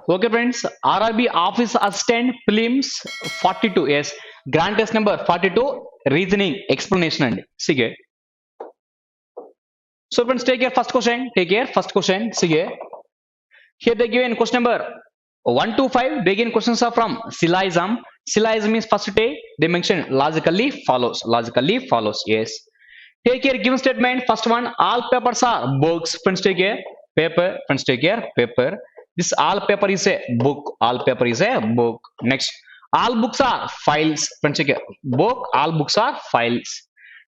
Okay, friends. RRB Office Assistant Prelims 42. Yes. Grant test number 42. Reasoning explanation and sige. So, friends, take your first question. Take your first question. Sige. Here they give in question number 1 to 5. They give questions are from syllogism. Syllogism is first day. They mention logically follows. Logically follows. Yes. Take here given statement. First one, all papers are books. Friends, take here paper. Friends, take here paper. This all paper is a book. All paper is a book. Next, all books are files. Friends, take here book. All books are files.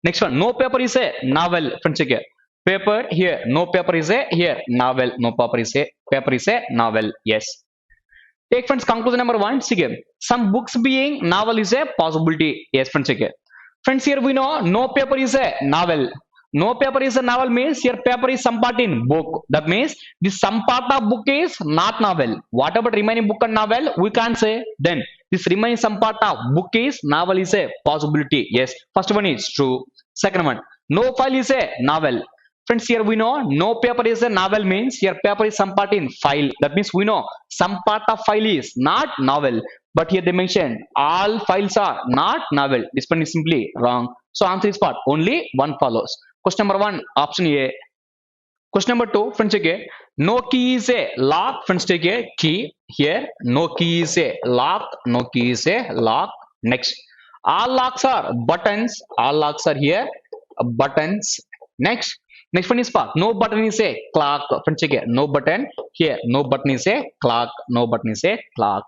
Next one, no paper is a novel. Friends, take here paper here. No paper is a here novel. No paper is a novel. Yes. Take friends conclusion number one. See, some books being novel is a possibility. Yes, friends. Okay. Friends, here we know no paper is a novel. No paper is a novel means here paper is some part in book. That means the some part of book is not novel. What about remaining book and novel? We can't say. Then this remaining some part of book is novel is a possibility. Yes. First one is true. Second one, no file is a novel. Friends, here we know no paper is a novel means here paper is some part in file. That means we know some part of file is not novel. But here they mention all files are not novel. This one is simply wrong. So answer is what? Only one follows. Question number one, option A. Question number two, friends, okay. No key is a lock. Friends, take a key here. No key is a lock. No key is a lock. Next, all locks are buttons. All locks are here buttons. Next one is part. No button is a clock. Friends, check here. No button here. No button is a clock. No button is a clock.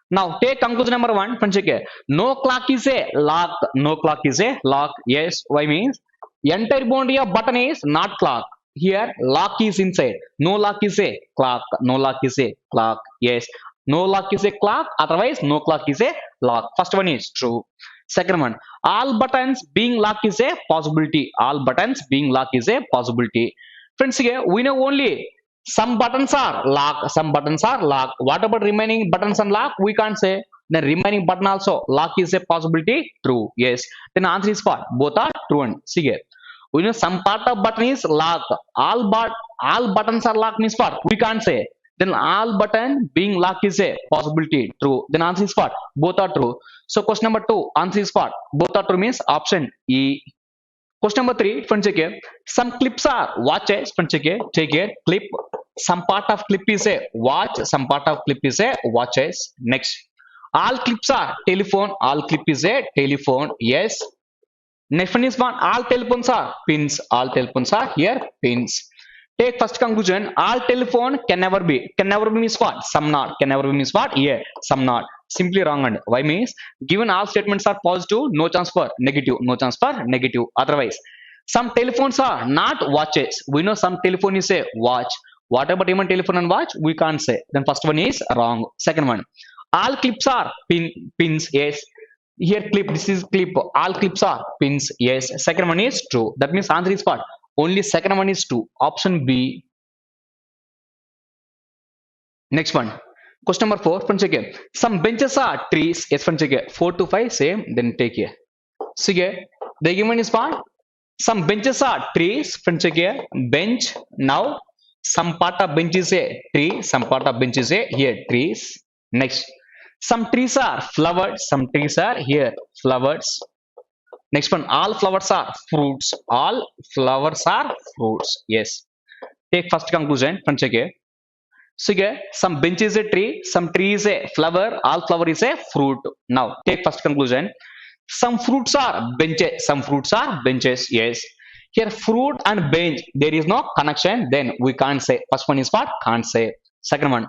Now take conclusion number one. Friends, check here. No clock is a lock. No clock is a lock. Yes. Why means entire boundary of button is not clock. Here lock is inside. No lock is a clock. No lock is a clock. Yes. No lock is a clock. Otherwise, no clock is a lock. First one is true. Second one, all buttons being locked is a possibility. All buttons being locked is a possibility. Friends, here we know only some buttons are locked. Some buttons are locked. What about remaining buttons unlocked? We can't say. The remaining button also lock is a possibility. True. Yes. Then answer is what? Both are true. And see here. We know some part of button is locked. All buttons are locked means what? We can't say. Then all button being locked is a possibility. True. Then answer is what? Both are true. So question number two, answer is what? Both are true means option E. Question number three, friends, check here. Some clips are watches. Friends, check here. Take a clip. Some part of clip is a watch. Some part of clip is a watches. Next, all clips are telephone. All clip is a telephone. Yes. Next one is one. All telephones are pins. All telephones are here pins. Take first conclusion. All telephone can never be. Can never be means what? Some not. Can never be means what? Yeah. Some not. Simply wrong. And why means given all statements are positive, no chance for negative. No chance for negative. Otherwise, some telephones are not watches. We know some telephone is a watch. What about even telephone and watch? We can't say. Then first one is wrong. Second one. All clips are pins. Yes. Here clip. This is clip. All clips are pins. Yes. Second one is true. That means answer is what? Only second one is true. Option B. Next one. Question number 4. Friends, check here. Some benches are trees. Yes, friends, check here. 4 to 5. Same. Then take here. See here. The given is what? Some benches are trees. Friends, check here. Bench. Now, some part of bench is a tree. Some part of bench is a here trees. Next. Some trees are flowers. Some trees are here flowers. Next one, all flowers are fruits. All flowers are fruits. Yes. Take first conclusion. Friends, check here. So here, some bench is a tree, some tree is a flower, all flower is a fruit. Now, take first conclusion. Some fruits are benches. Some fruits are benches. Yes. Here, fruit and bench, there is no connection. Then we can't say. First one is what? Can't say. Second one,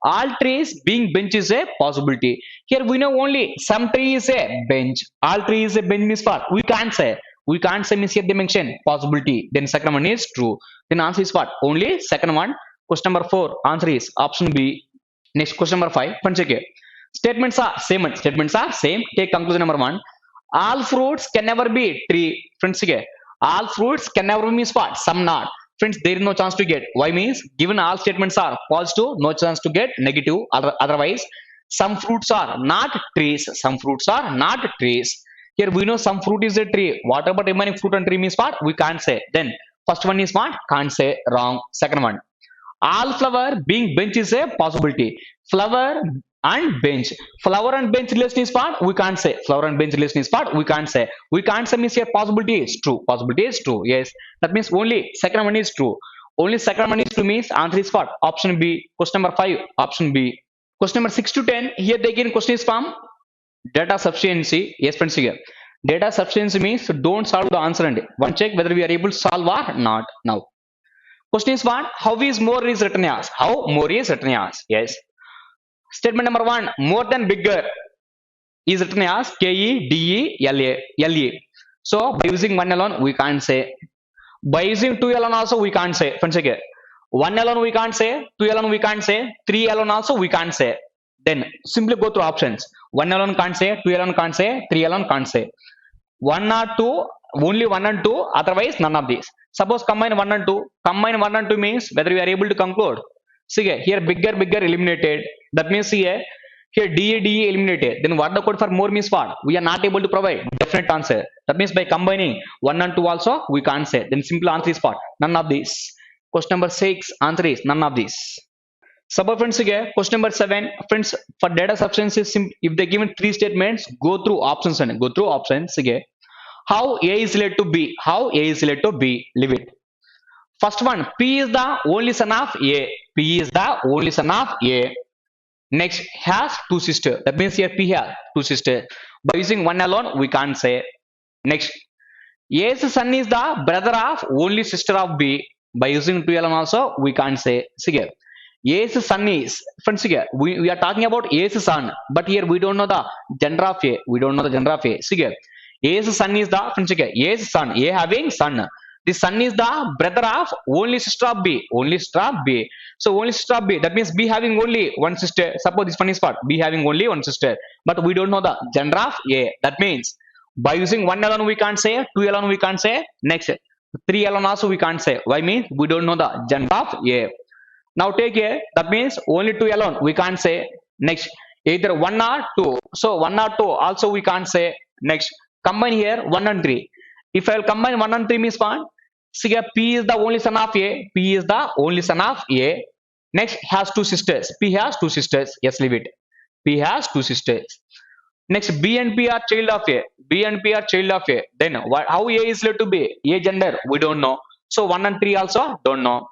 all trees being bench is a possibility. Here we know only some tree is a bench. All tree is a bench means what? We can't say. We can't say means here they mention possibility. Then second one is true. Then answer is what? Only second one. Question number 4. Answer is option B. Next question number 5. Friends, check here. Statements are same. Statements are same. Take conclusion number 1. All fruits can never be tree. Friends, check here. All fruits can never means what? Some not. Friends, there is no chance to get. Why means given all statements are positive, no chance to get negative. Otherwise, some fruits are not trees. Some fruits are not trees. Here we know some fruit is a tree. What about remaining fruit and tree means what? We can't say. Then first one is what? Can't say. Wrong. Second one. All flower being bench is a possibility. Flower and bench. Flower and bench relation is what? We can't say. Flower and bench relation is what? We can't say. We can't say means here possibility is true. Possibility is true. Yes. That means only second one is true. Only second one is true means answer is what? Option B. Question number 5. Option B. Question number 6 to 10. Here they again question is from data sufficiency. Yes, friends here. Data sufficiency means don't solve the answer and one check whether we are able to solve or not. Now, question is what? How is more is written as? How more is written as? Yes. Statement number 1. More than bigger is written as KEDELA. So by using one alone we can't say. By using two alone also we can't say. Friends again. One alone we can't say. Two alone we can't say. Three alone also we can't say. Then simply go through options. One alone can't say. Two alone can't say. Three alone can't say. One or two, only one and two, otherwise none of these. Suppose combine one and two. Combine one and two means whether we are able to conclude. See here bigger eliminated. That means here DE eliminated. Then what the code for more means what? We are not able to provide definite answer. That means by combining one and two also we can't say. Then simple answer is what? None of these. Question number 6 answer is none of these. Suppose friends again, question number 7. Friends, for data sufficiency, if they given 3 statements, go through options and go through options again. How A is related to B? How A is related to B? Leave it. First one, P is the only son of A. P is the only son of A. Next, has 2 sisters. That means here P has 2 sisters. By using one alone, we can't say. Next, A's son is the brother of only sister of B. By using 2 alone also, we can't say. See here. A's son is, friends here, we are talking about A's son, but here we don't know the gender of A. We don't know the gender of A. See here. A's son is the, friends here, A's son, A having son. The son is the brother of only sister of B. Only sister of B. So only sister of B. That means B having only one sister. Suppose this one is what? B having only one sister. But we don't know the gender of A. That means by using one alone we can't say, two alone we can't say. Next, three alone also we can't say. Why means we don't know the gender of A. Now take A. That means only two alone we can't say. Next, either one or two. So one or two also we can't say. Next, combine here 1 and 3. If I will combine 1 and 3 means 1. See here, P is the only son of A. P is the only son of A. Next, has 2 sisters. P has 2 sisters. Yes, leave it. P has 2 sisters. Next, B and P are child of A. B and P are child of A. Then, how A is related to B? A gender, we don't know. So, 1 and 3 also don't know.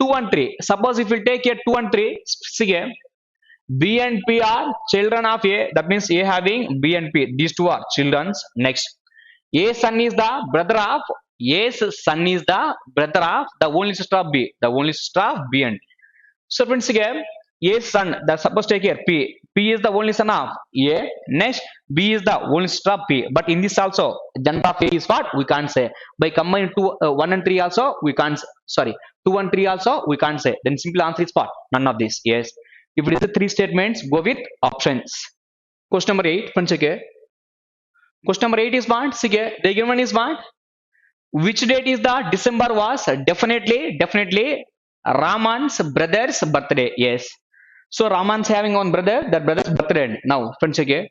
2 and 3. Suppose if we take here 2 and 3, see here, B and P are children of A. That means A having B and P. These two are children's. Next, A's son is the brother of A's son is the brother of the only sister of B. The only sister of B and so friends again, A's son. That suppose take here P. P is the only son of A. Next, B is the only sister of P. But in this also, gender of A is what we can't say. By combining 1 and 3 also we can't. Sorry, 2 and 3 also we can't say. Then simple answer is what? None of this. Yes. If it is the 3 statements, go with options. Question number 8. Friends again. Question number 8 is what? See here, the given one is what? Which date is the December was? Definitely Raman's brother's birthday. Yes. So Raman's having one brother, that brother's birthday. Now, friends again.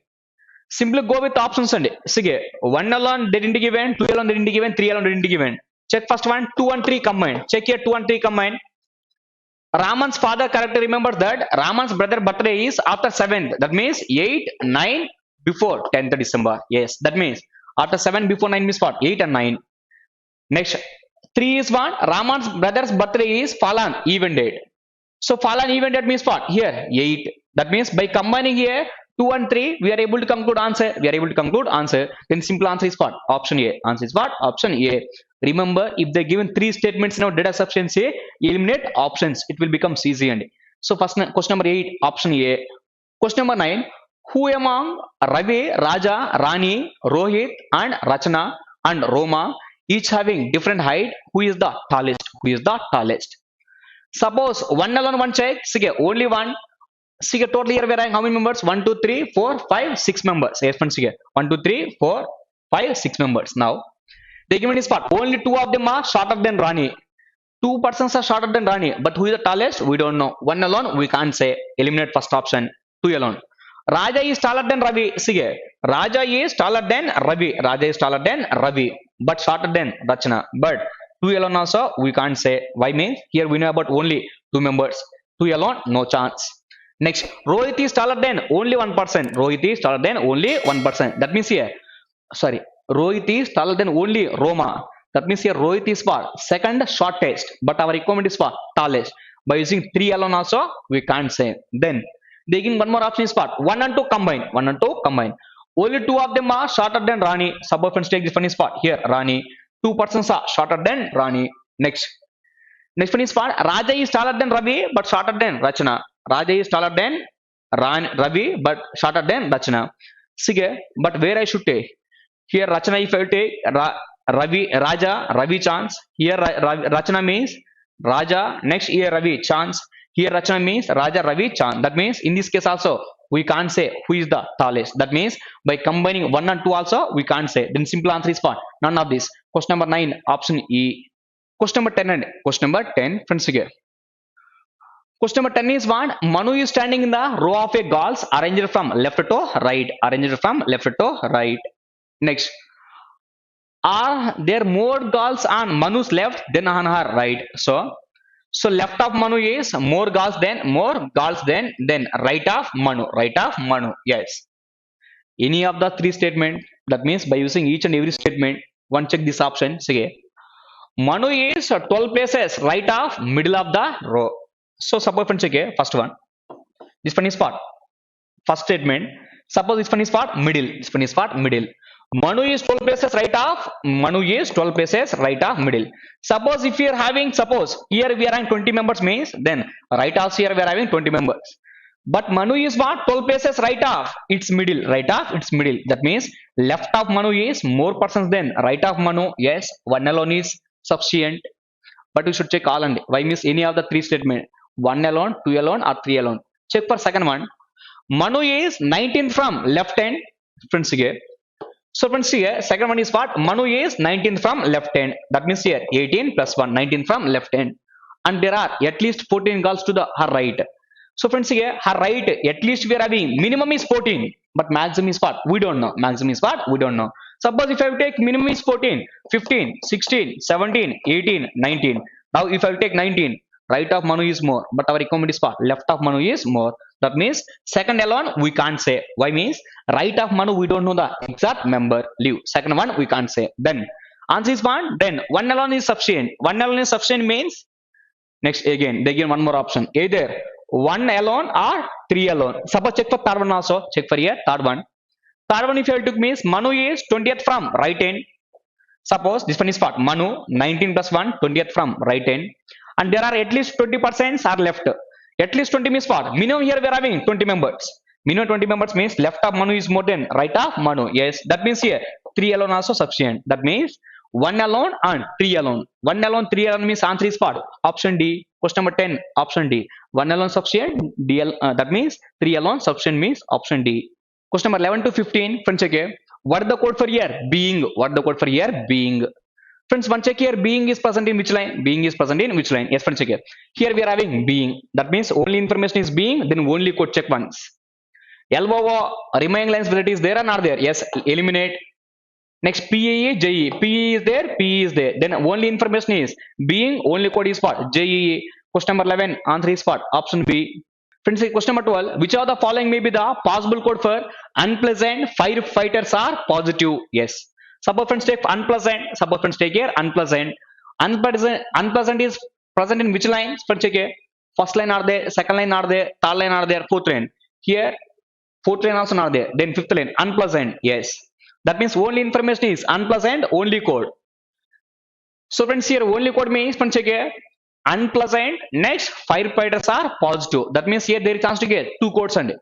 Simply go with options and see here. 1 alone they didn't given, 2 alone they didn't given, 3 alone they didn't given. Check first one, 2 and 3 combined. Check here 2 and 3 combined. Raman's father character remembers that Raman's brother birthday is after 7th. That means 8, 9 before 10th December. Yes. That means after 7 before 9 means what? 8 and 9. Next, 3 is what? Raman's brother's birthday is fallen even date. So fallen even date means what? Here 8. That means by combining here 2 and 3, we are able to conclude answer. We are able to conclude answer. Then simple answer is what? Option A. Answer is what? Option A. Remember, if they given 3 statements in our data sufficiency, eliminate options. It will become easy and so first question number 8, option A. Question number 9. Who among Ravi, Raja, Rani, Rohit, and Rachana and Roma, each having different height, who is the tallest? Who is the tallest? Suppose one alone one check, see only one. See total here we are having how many members? 1, 2, 3, 4, 5, 6 members. Yes, friends, 1, 2, 3, 4, 5, 6 members. Now, the given is what? Only 2 of them are shorter than Rani. 2 persons are shorter than Rani, but who is the tallest? We don't know. One alone we can't say. Eliminate first option. 2 alone. Raja is taller than Ravi. See here. Raja is taller than Ravi. Raja is taller than Ravi, but shorter than Rachana. But 2 alone also we can't say. Why means here we know about only 2 members. 2 alone, no chance. Next, Rohit is taller than only 1%. Rohit is taller than only 1%. That means here, sorry, Rohit is taller than only Roma. That means here Rohit is for second shortest, but our requirement is for tallest. By using 3 alone also we can't say. Then they give one more option is for 1 and 2 combine. 1 and 2 combine. Only 2 of them are shorter than Rani. Suppose friends take this one is for here Rani. 2 persons are shorter than Rani. Next one is for Raja is taller than Ravi but shorter than Rachana. Raja is taller than Ravi but shorter than Rachana. Sige, but where I should take? Here Rachana if I take Ravi chance. Here Rachana means Raja. Next here Ravi chance. Here Rachana means Raja Ravi chance. That means in this case also we can't say who is the tallest. That means by combining 1 and 2 also we can't say. Then simple answer is for none of this. Question number 9, option E. Question number 10 and question number 10, friends here. Question number 10 is what? Manu is standing in the row of a galls arranged from left to right. Arranged from left to right. Next, are there more galls on Manu's left than on her right? So left of Manu is more galls than right of Manu. Right of Manu. Yes. Any of the three statements. That means by using each and every statement, one check this option. Say, Manu is 12 places right of middle of the row. So suppose friends check first one. This one is for first statement. Suppose this one is for middle. This one is for middle. Manu is 12 places right of middle. Suppose if we are having, suppose here we are having 20 members means then right of here we are having 20 members. But Manu is what? 12 places right of its middle. Right of its middle. That means left of Manu is more persons than right of Manu. Yes, 1 alone is sufficient. But we should check all and why miss any of the three statement. 1 alone, 2 alone or 3 alone. Check for second one. Manu is 19 from left hand. Friends here. So friends here, second one is what? Manu is 19 from left hand. That means here 18 plus 1, 19 from left hand. And there are at least 14 girls to the her right. So friends here, her right, at least we are having minimum is 14. But maximum is what? We don't know. Maximum is what? We don't know. Suppose if I take minimum is 14, 15, 16, 17, 18, 19. Now if I take 19, right of Manu is more. But our requirement is what? Left of Manu is more. That means second alone we can't say. Why means right of Manu we don't know the exact member. Leave. Second one we can't say. Then answer is one. Then 1 alone is sufficient. 1 alone is sufficient means next again they give one more option. Either 1 alone or 3 alone. Suppose check for third one also. Check for here third one. Third one if you took means Manu is 20th from right end. Suppose this one is what? Manu 19 plus 1 20th from right end. And there are at least 20% are left. At least 20 means what? Minimum here we are having 20 members. Minimum 20 members means left of Manu is more than right of Manu. Yes, that means here 3 alone also sufficient. That means 1 alone and 3 alone. 1 alone, 3 alone means answer is what? Option D. Question number 10, option D. 1 alone sufficient. That means 3 alone sufficient means option D. Question number 11 to 15. Friends, check here. What is the code for here? Being. What is the code for here? Being. Friends, one check here. Being is present in which line? Being is present in which line? Yes, friends, check here. Here we are having being. That means only information is being. Then only code check once. LOO remaining lines whether it is there or not there. Yes, eliminate. Next PAE, JE. PE is there, PE is there. Then only information is being. Only code is what? JE. Question number 11. Answer is what? Option B. Friends, question number 12. Which of the following may be the possible code for unpleasant firefighters are positive? Yes. Suppose friends take unpleasant. Suppose friends take here unpleasant. Unpleasant is present in which line? Friends check here. First line are there, second line are there, third line are there, fourth line. Here, fourth line also not there. Then fifth line, unpleasant. Yes. That means only information is unpleasant, only code. So friends here, only code means friends check here. Unpleasant. Next, firefighters are positive. That means here there is chance to get two codes and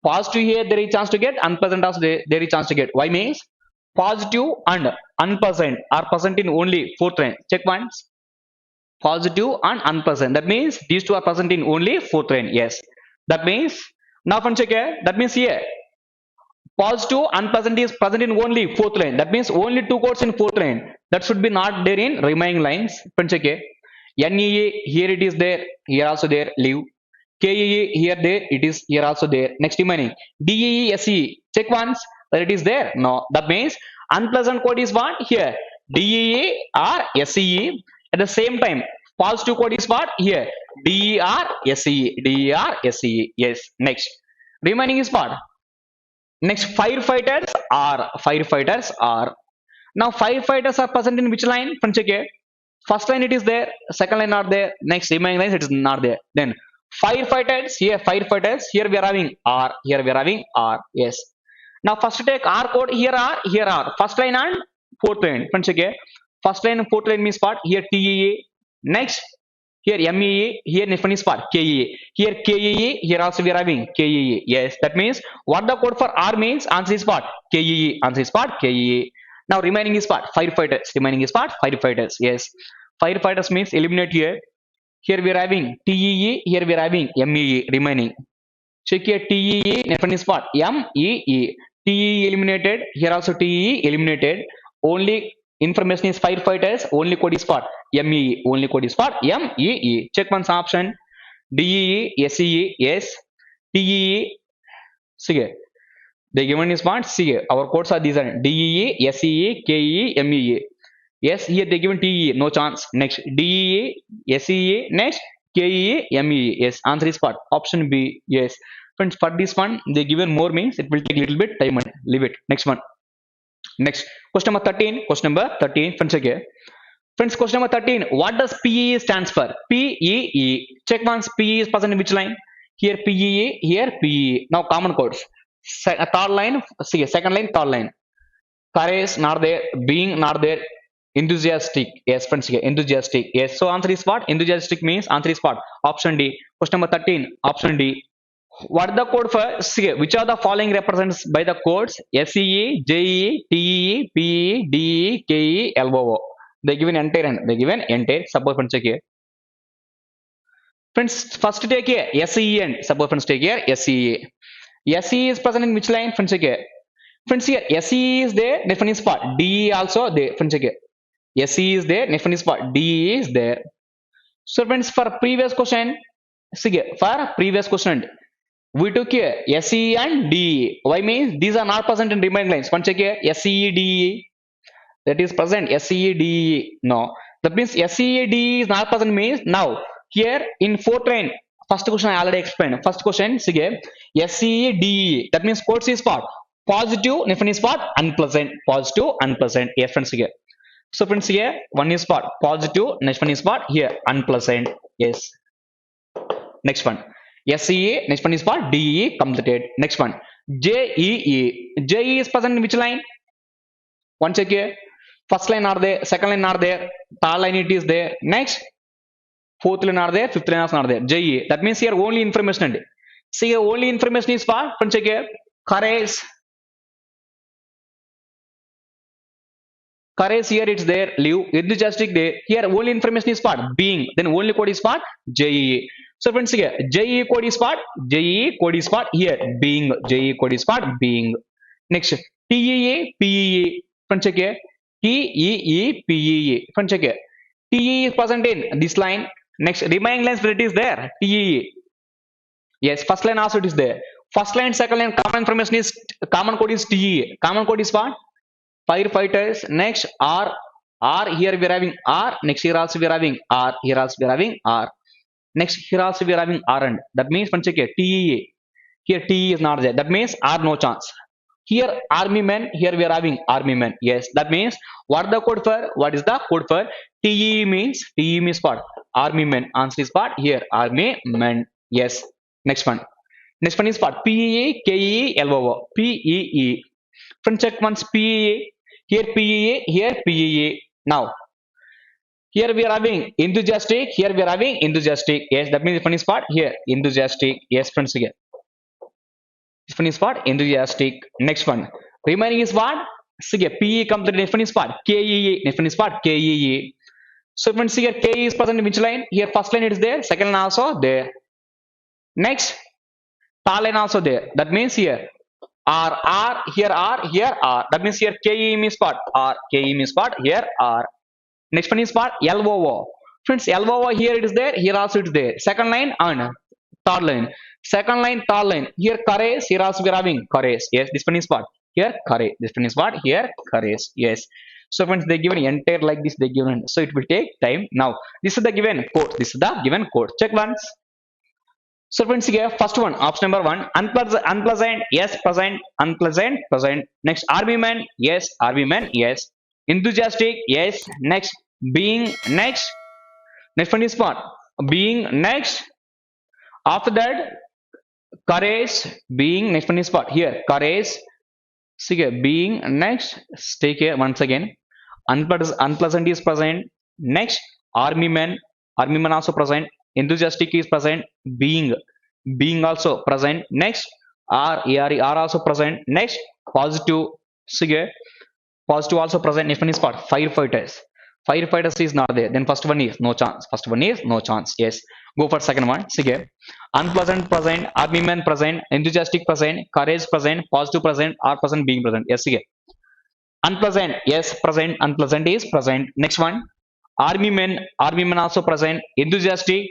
positive here there is chance to get, unpleasant also there is chance to get. Why means positive and unpleasant are present in only fourth line. Check once. Positive and unpleasant. That means these two are present in only fourth line. Yes. That means now friends check here. That means here positive unpleasant is present in only fourth line. That means only two codes in fourth line. That should be not there in remaining lines. Friends check here. NEA here it is there. Here also there. Leave. KEA here there. It is here also there. Next remaining. DEE SE. Check once. Whether it is there. No. That means unpleasant code is what? Here. DEA or SEE. At the same time, positive code is what? Here, DERSE, DERSE. Yes. Next, remaining is what? Next, firefighters are, firefighters are. Now, firefighters are present in which line? Friends, check here. First line it is there, second line not there, next remaining lines it is not there. Then firefighters, here firefighters, here we are having R, here we are having R. Yes. Now first take R code, here R, here R. First line and fourth line. Friends, okay. First line and fourth line means what? Here TEA. Next, here MEE, here next one is what? KEA. Here KEE, here also we are having KEE. Yes, that means what the code for R means? Answer is what? KEE. Answer is what? KEE. Now remaining is what? Firefighters. Remaining is what? Firefighters. Yes. Firefighters means eliminate here. Here we are having TEE. Here we are having MEE. Remaining. Check here TEE. Next one is what? MEE. TEE eliminated. Here also TEE eliminated. Only information is firefighters. Only code is what? MEE. Only code is what? MEE. Check once option. DEE. SEE. Yes. TEE. See. The given is what? See, our codes are these are DEE, SEE, KEE, MEE. Yes, here they given TEE, no chance. Next, DEE, SEE, next, KEE, MEE. Yes, answer is what? Option B. Yes. Friends, for this one, they given more means it will take a little bit time and leave it. Next one. Next, question number 13. Question number 13. Friends, okay. Friends, question number 13. What does PEE stands for? PEE. Check once PEE is present in which line? Here PEE, here PEE. Now common codes. Third line, see second line, third line. Courage not there, being not there, enthusiastic. Yes, friends, here enthusiastic. Yes, so answer is what? Enthusiastic means answer is what? Option D. Question number 13, option D. What is the code for? See, which of the following represents by the codes? SEE, JEE, TEE, PEE, DEE, KEE, LOO. They given entire and they given entire. Suppose friends check here. Friends, first take here SEE and suppose friends take here SEE. SE is present in which line? Friends, check here. Friends, here SE is there, next one is what? DE also there. Friends, check here. SE is there, next one is what? DE is there. So friends, for previous question, see here, for previous question, we took here SE and DE. Why means these are not present in remaining lines. Friends, check here SE, DE. That is present SE, DE. No. That means SE, DE is not present means now here in fourth line. First question I already explained. First question, see here, SE, DE. That means codes is what? Positive, next one is what? Unpleasant. Positive, unpleasant. Yes, friends, here. So, friends, here, one is what? Positive, next one is what? Here, unpleasant. Yes. Next one. SE, next one is what? DE, completed. Next one. JEE. JEE is present in which line? One check here. First line are there, second line are there, third line it is there. Next. Fourth line are there, fifth line are not there. JE. That means here only information. See here only information is what? Friends, check here. Courage. Courage here it's there. Live. Enthusiastic there. Here only information is what? Being. Then only code is what? JE. So friends, here JE code is what? JE code is what? Here being. JE code is what? Being. Next. TEE, PEE. Friends, check here. TEE, PEE. Friends, check here. TE is present in this line. Next, remaining lines where it is there. TEE. Yes, first line also it is there. First line, second line, common information is common code is TEE. Common code is what? Firefighters. Next, R. R. Here we are having R. Next, here also we are having R. Here also we are having R. Next, here also we are having R and that means one check here. TEE. Here TE is not there. That means R no chance. Here army men. Here we are having army men. Yes, that means what the code for? What is the code for? TE means what? Army men. Answer is what? Here army men. Yes. Next one. Next one is what? PEE, KEE, LOO. PEE. Friends, check once PEE. Here PEE. Here PEE. Now here we are having enthusiastic. Here we are having enthusiastic. Yes, that means this one is what? Here enthusiastic. Yes, friends, again. This one is what? Enthusiastic. Next one. Remaining is what? See here, PE comes to the next one is what? KEE. Next one is what? KEE. So friends, here KE is present in which line? Here first line it is there. Second line also there. Next, third line also there. That means here R, here R, here R. That means here KE means what? R. KE means what? Here R. Next one is what? LOO. Friends, LOO here it is there. Here also it is there. Second line and third line. Second line, third line. Here courage. Here also we are having courage. Yes, this one is what? Here courage. This one is what? Here courage. Yes. So friends, they given entire like this, they given, so it will take time. Now this is the given code, this is the given code. Check once. So friends, here first one, option number one, unpleasant, unpleasant, yes, present, unpleasant, present. Next, army man, yes, army man, yes. Enthusiastic, yes. Next, being, next. Next one is what? Being, next. After that, courage, being. Next one is what? Here, courage. See here, being, next. Stay here once again. Unpleasant, unpleasant is present. Next, army man, army man also present. Enthusiastic is present. Being also present. Next, are also present. Next, positive, see here, positive also present. Next one is what? Firefighters. Firefighters is not there. Then first one is no chance. First one is no chance. Yes. Go for second one. See here. Unpleasant present. Army man present. Enthusiastic present. Courage present. Positive present. Are present. Being present. Yes. See here. Unpleasant. Yes. Present. Unpleasant is present. Next one. Army men. Army men also present. Enthusiastic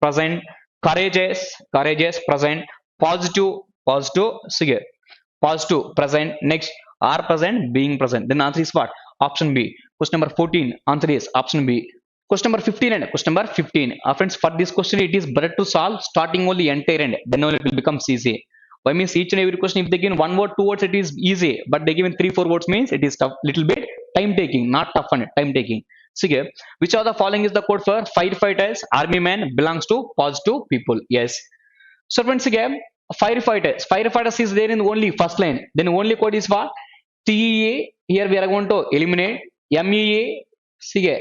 present. Courageous. Courageous present. Positive. Positive. See here. Positive present. Next, are present, being present. Then answer is what? Option B. Question number 14. Answer is option B. Question number 15 and question number 15. Friends, for this question it is better to solve starting only entire end. Then only it will become easy. Why means each and every question if they give one word, two words, it is easy. But they give 3-4 words means it is tough. Little bit time taking, not tough one. Time taking. See here. Which of the following is the code for firefighters? Army man belongs to positive people. Yes. So friends, again, firefighters. Firefighters is there in only first line. Then only code is what? TEA. Here we are going to eliminate. MEA. See.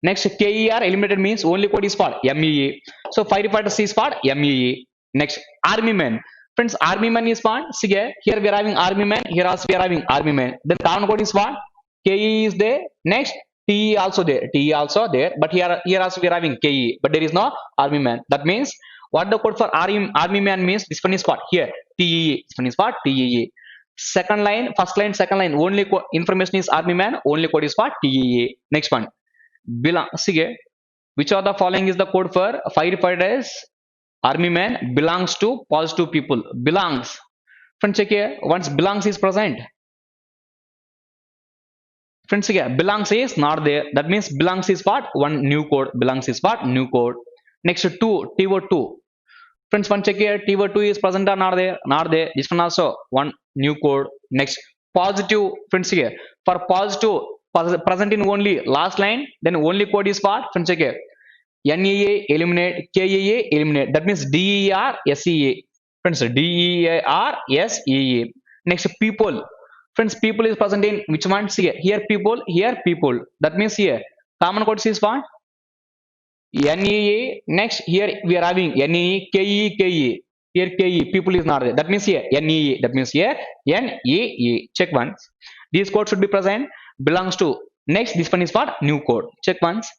Next, KER eliminated means only code is for MEA. So firefighters is for MEA. Next, army man. Friends, army man is what? See. Here we are having army man. Here also we are having army man. Then common code is what? KE is there. Next, TE also there. TE also there. But here also we are having KE. But there is no army man. That means what the code for army man means? This one is what? Here, TEA. This one is what? TEA. Second line, first line, second line. Only information is army man. Only code is what? TEA. Next one. See, which of the following is the code for firefighters? Army man belongs to positive people. Belongs. Friends, check here. Once belongs is present. Friends, here belongs is not there. That means belongs is what? One new code. Belongs is what? New code. Next, 2, TO2. Friends, one check here. TO2 is present or not there? Not there. This one also one new code. Next, positive. Friends, here for positive present in only last line. Then only code is what? Friends, check here. NEA eliminate. KEA eliminate. That means DER SEA. Friends, DER SEA. Next, people. Friends, people is present in which one? See here people. Here people. That means here common code is what? NEA. Next, here we are having NEA, KE, KE. Here KE, people is not there. That means here NEA. That means here NEA. Check once. This code should be present. Belongs to. Next, this one is what? New code. Check once.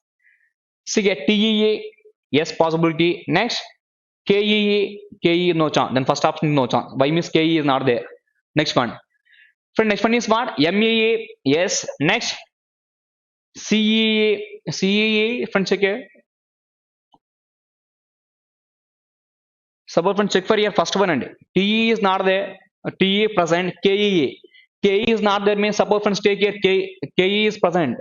See here TEA. Yes, possibility. Next, KEA. KE no chance. Then first option no chance. Why means KE is not there. Next one. Friend, next one is what? MEA. Yes. Next, CEA. CEA. Friend, check here. Suppose friend check for your first one and TE is not there. TE present. KEA. KE is not there means suppose friends take here KE is present.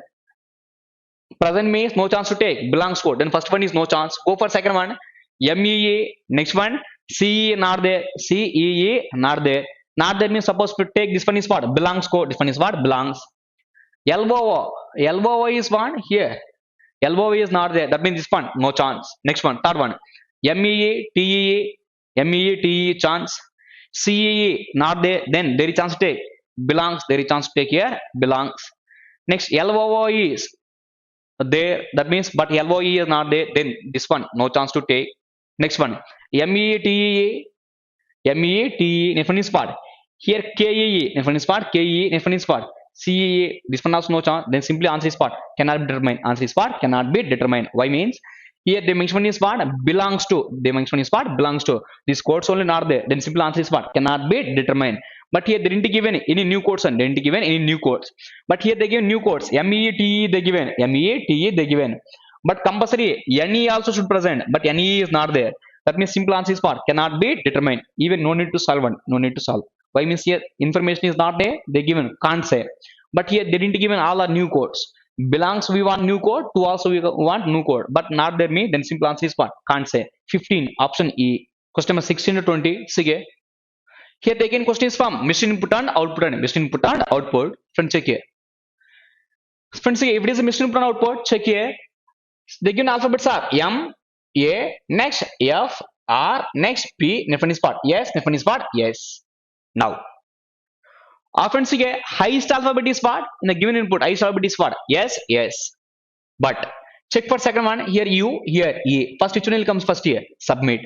Present means no chance to take. Belongs code. Then first one is no chance. Go for second one. MEA. Next one. CE not there. CEA not there. Not there means suppose to take this one is what? Belongs code. This one is what? Belongs. LOO. LOO is one here. LOO is not there. That means this one no chance. Next one. Third one. MEA, TEA, MEA, TE chance. CEE not there. Then there is chance to take. Belongs. There is chance to take here. Belongs. Next LOO is there. That means but LOE is not there. Then this one no chance to take. Next one. MEA, TEA, MEA, TE. Next one is what? Here KEE. Next one is what? KE. Next one is what? CEA. This one has no chance. Then simply answer is what? Cannot be determined. Answer is what? Cannot be determined. Why means? Here the mention is what? Belongs to. The mention is what? Belongs to. This codes only not there. Then simple answer is what? Cannot be determined. But here they didn't give any new codes and they didn't give any new codes. But here they give new codes. MEA, TE they given. MEA, TE they given. But compulsory NE also should present. But NE is not there. That means simple answer is what? Cannot be determined. Even no need to solve one. No need to solve. Why means here information is not there? They given. Can't say. but here they didn't given all are new codes. Belongs we want new code, to also we want new code, but not there me, then simple answer is what? Can't say. 15 option E. Question number 16 to 20. Sige. Here the again question is from machine input and output and machine input and output. Friends check here. Friends if it is a machine input and output, check here. The given alphabets are M, A, next F, R, next P, next one is what? Yes, next one is what? Yes. Now. Friends here, highest alphabet is what? In the given input, highest alphabet is what? Yes, yes. But check for second one, here U, here E. First which one will comes first here? Submit.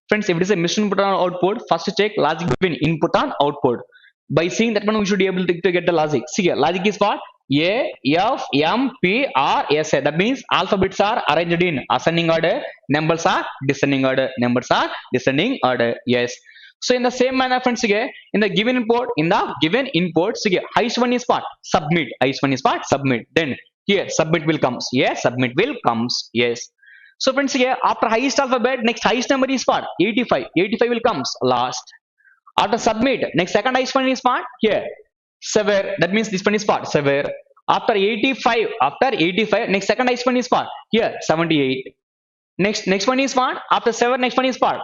Friends, if it is a machine input and output, first check logic between input and output. By seeing that one, we should be able to get the logic. See here, logic is what? A, F, M, P, R, S. That means alphabets are arranged in ascending order, numbers are descending order, numbers are descending order. Yes. So in the same manner, friends, again, in the given input, so again, highest one is what? Submit. Highest one is what? Submit. Then here, submit will comes. Yes, submit will comes. Yes. So friends, here, after highest alphabet, next highest number is what? 85. 85 will comes last. After submit, next second highest one is what? Here. Sever. That means this one is what? Sever. After 85, next second highest one is what? Here, 78. Next one is what? After sever, next one is what?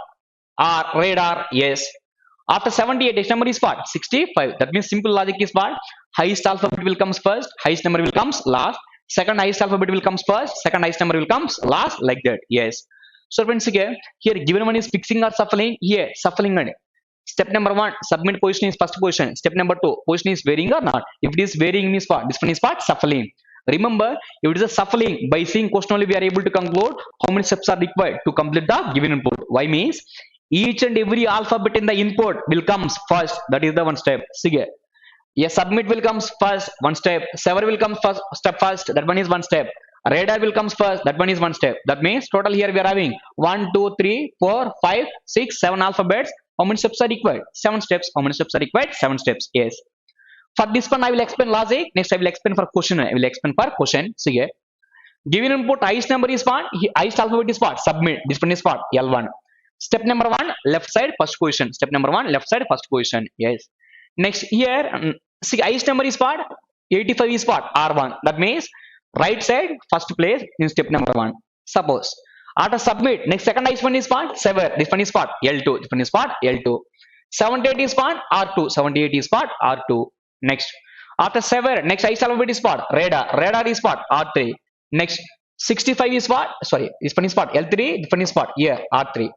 R, radar, yes. After 78, next number is what? 65. That means simple logic is what? Highest alphabet will comes first, highest number will comes last. Second highest alphabet will comes first, second highest number will comes last, like that. Yes. So friends, again, here given one is fixing or shuffling. Here, shuffling. Step number 1, submit position is first position. Step number 2, position is varying or not. If it is varying means what? This one is what? Shuffling. Remember, if it is a shuffling, by seeing question only we are able to conclude how many steps are required to complete the given input. Why means each and every alphabet in the input will comes first. That is the one step. See, a submit will comes first, one step. Sever will come first, step first. That one is one step. Radar will comes first. That one is one step. That means total here we are having 1, 2, 3, 4, 5, 6, 7 alphabets. How many steps are required? 7 steps. How many steps are required? 7 steps. Yes. For this one, I will explain logic. Next, I will explain for question. I will explain for question. See here. Given input, highest number is what? Highest alphabet is what? Submit. This one is what? L1. Step number 1, left side, first position. Step number 1, left side, first position. Yes. Next, here, see, highest number is what? 85 is what? R1. That means right side, first place in step number 1. Suppose. After submit, next second highest one is what? Sever. This one is what? L2. This one is what? L2. 78 is what? R2. 78 is what? R2. Next. After sever, next highest alphabet is what? Radar. Radar is what? R3. Next. 65 is what? Sorry. This one is what? L3. This one is what? Here. R3.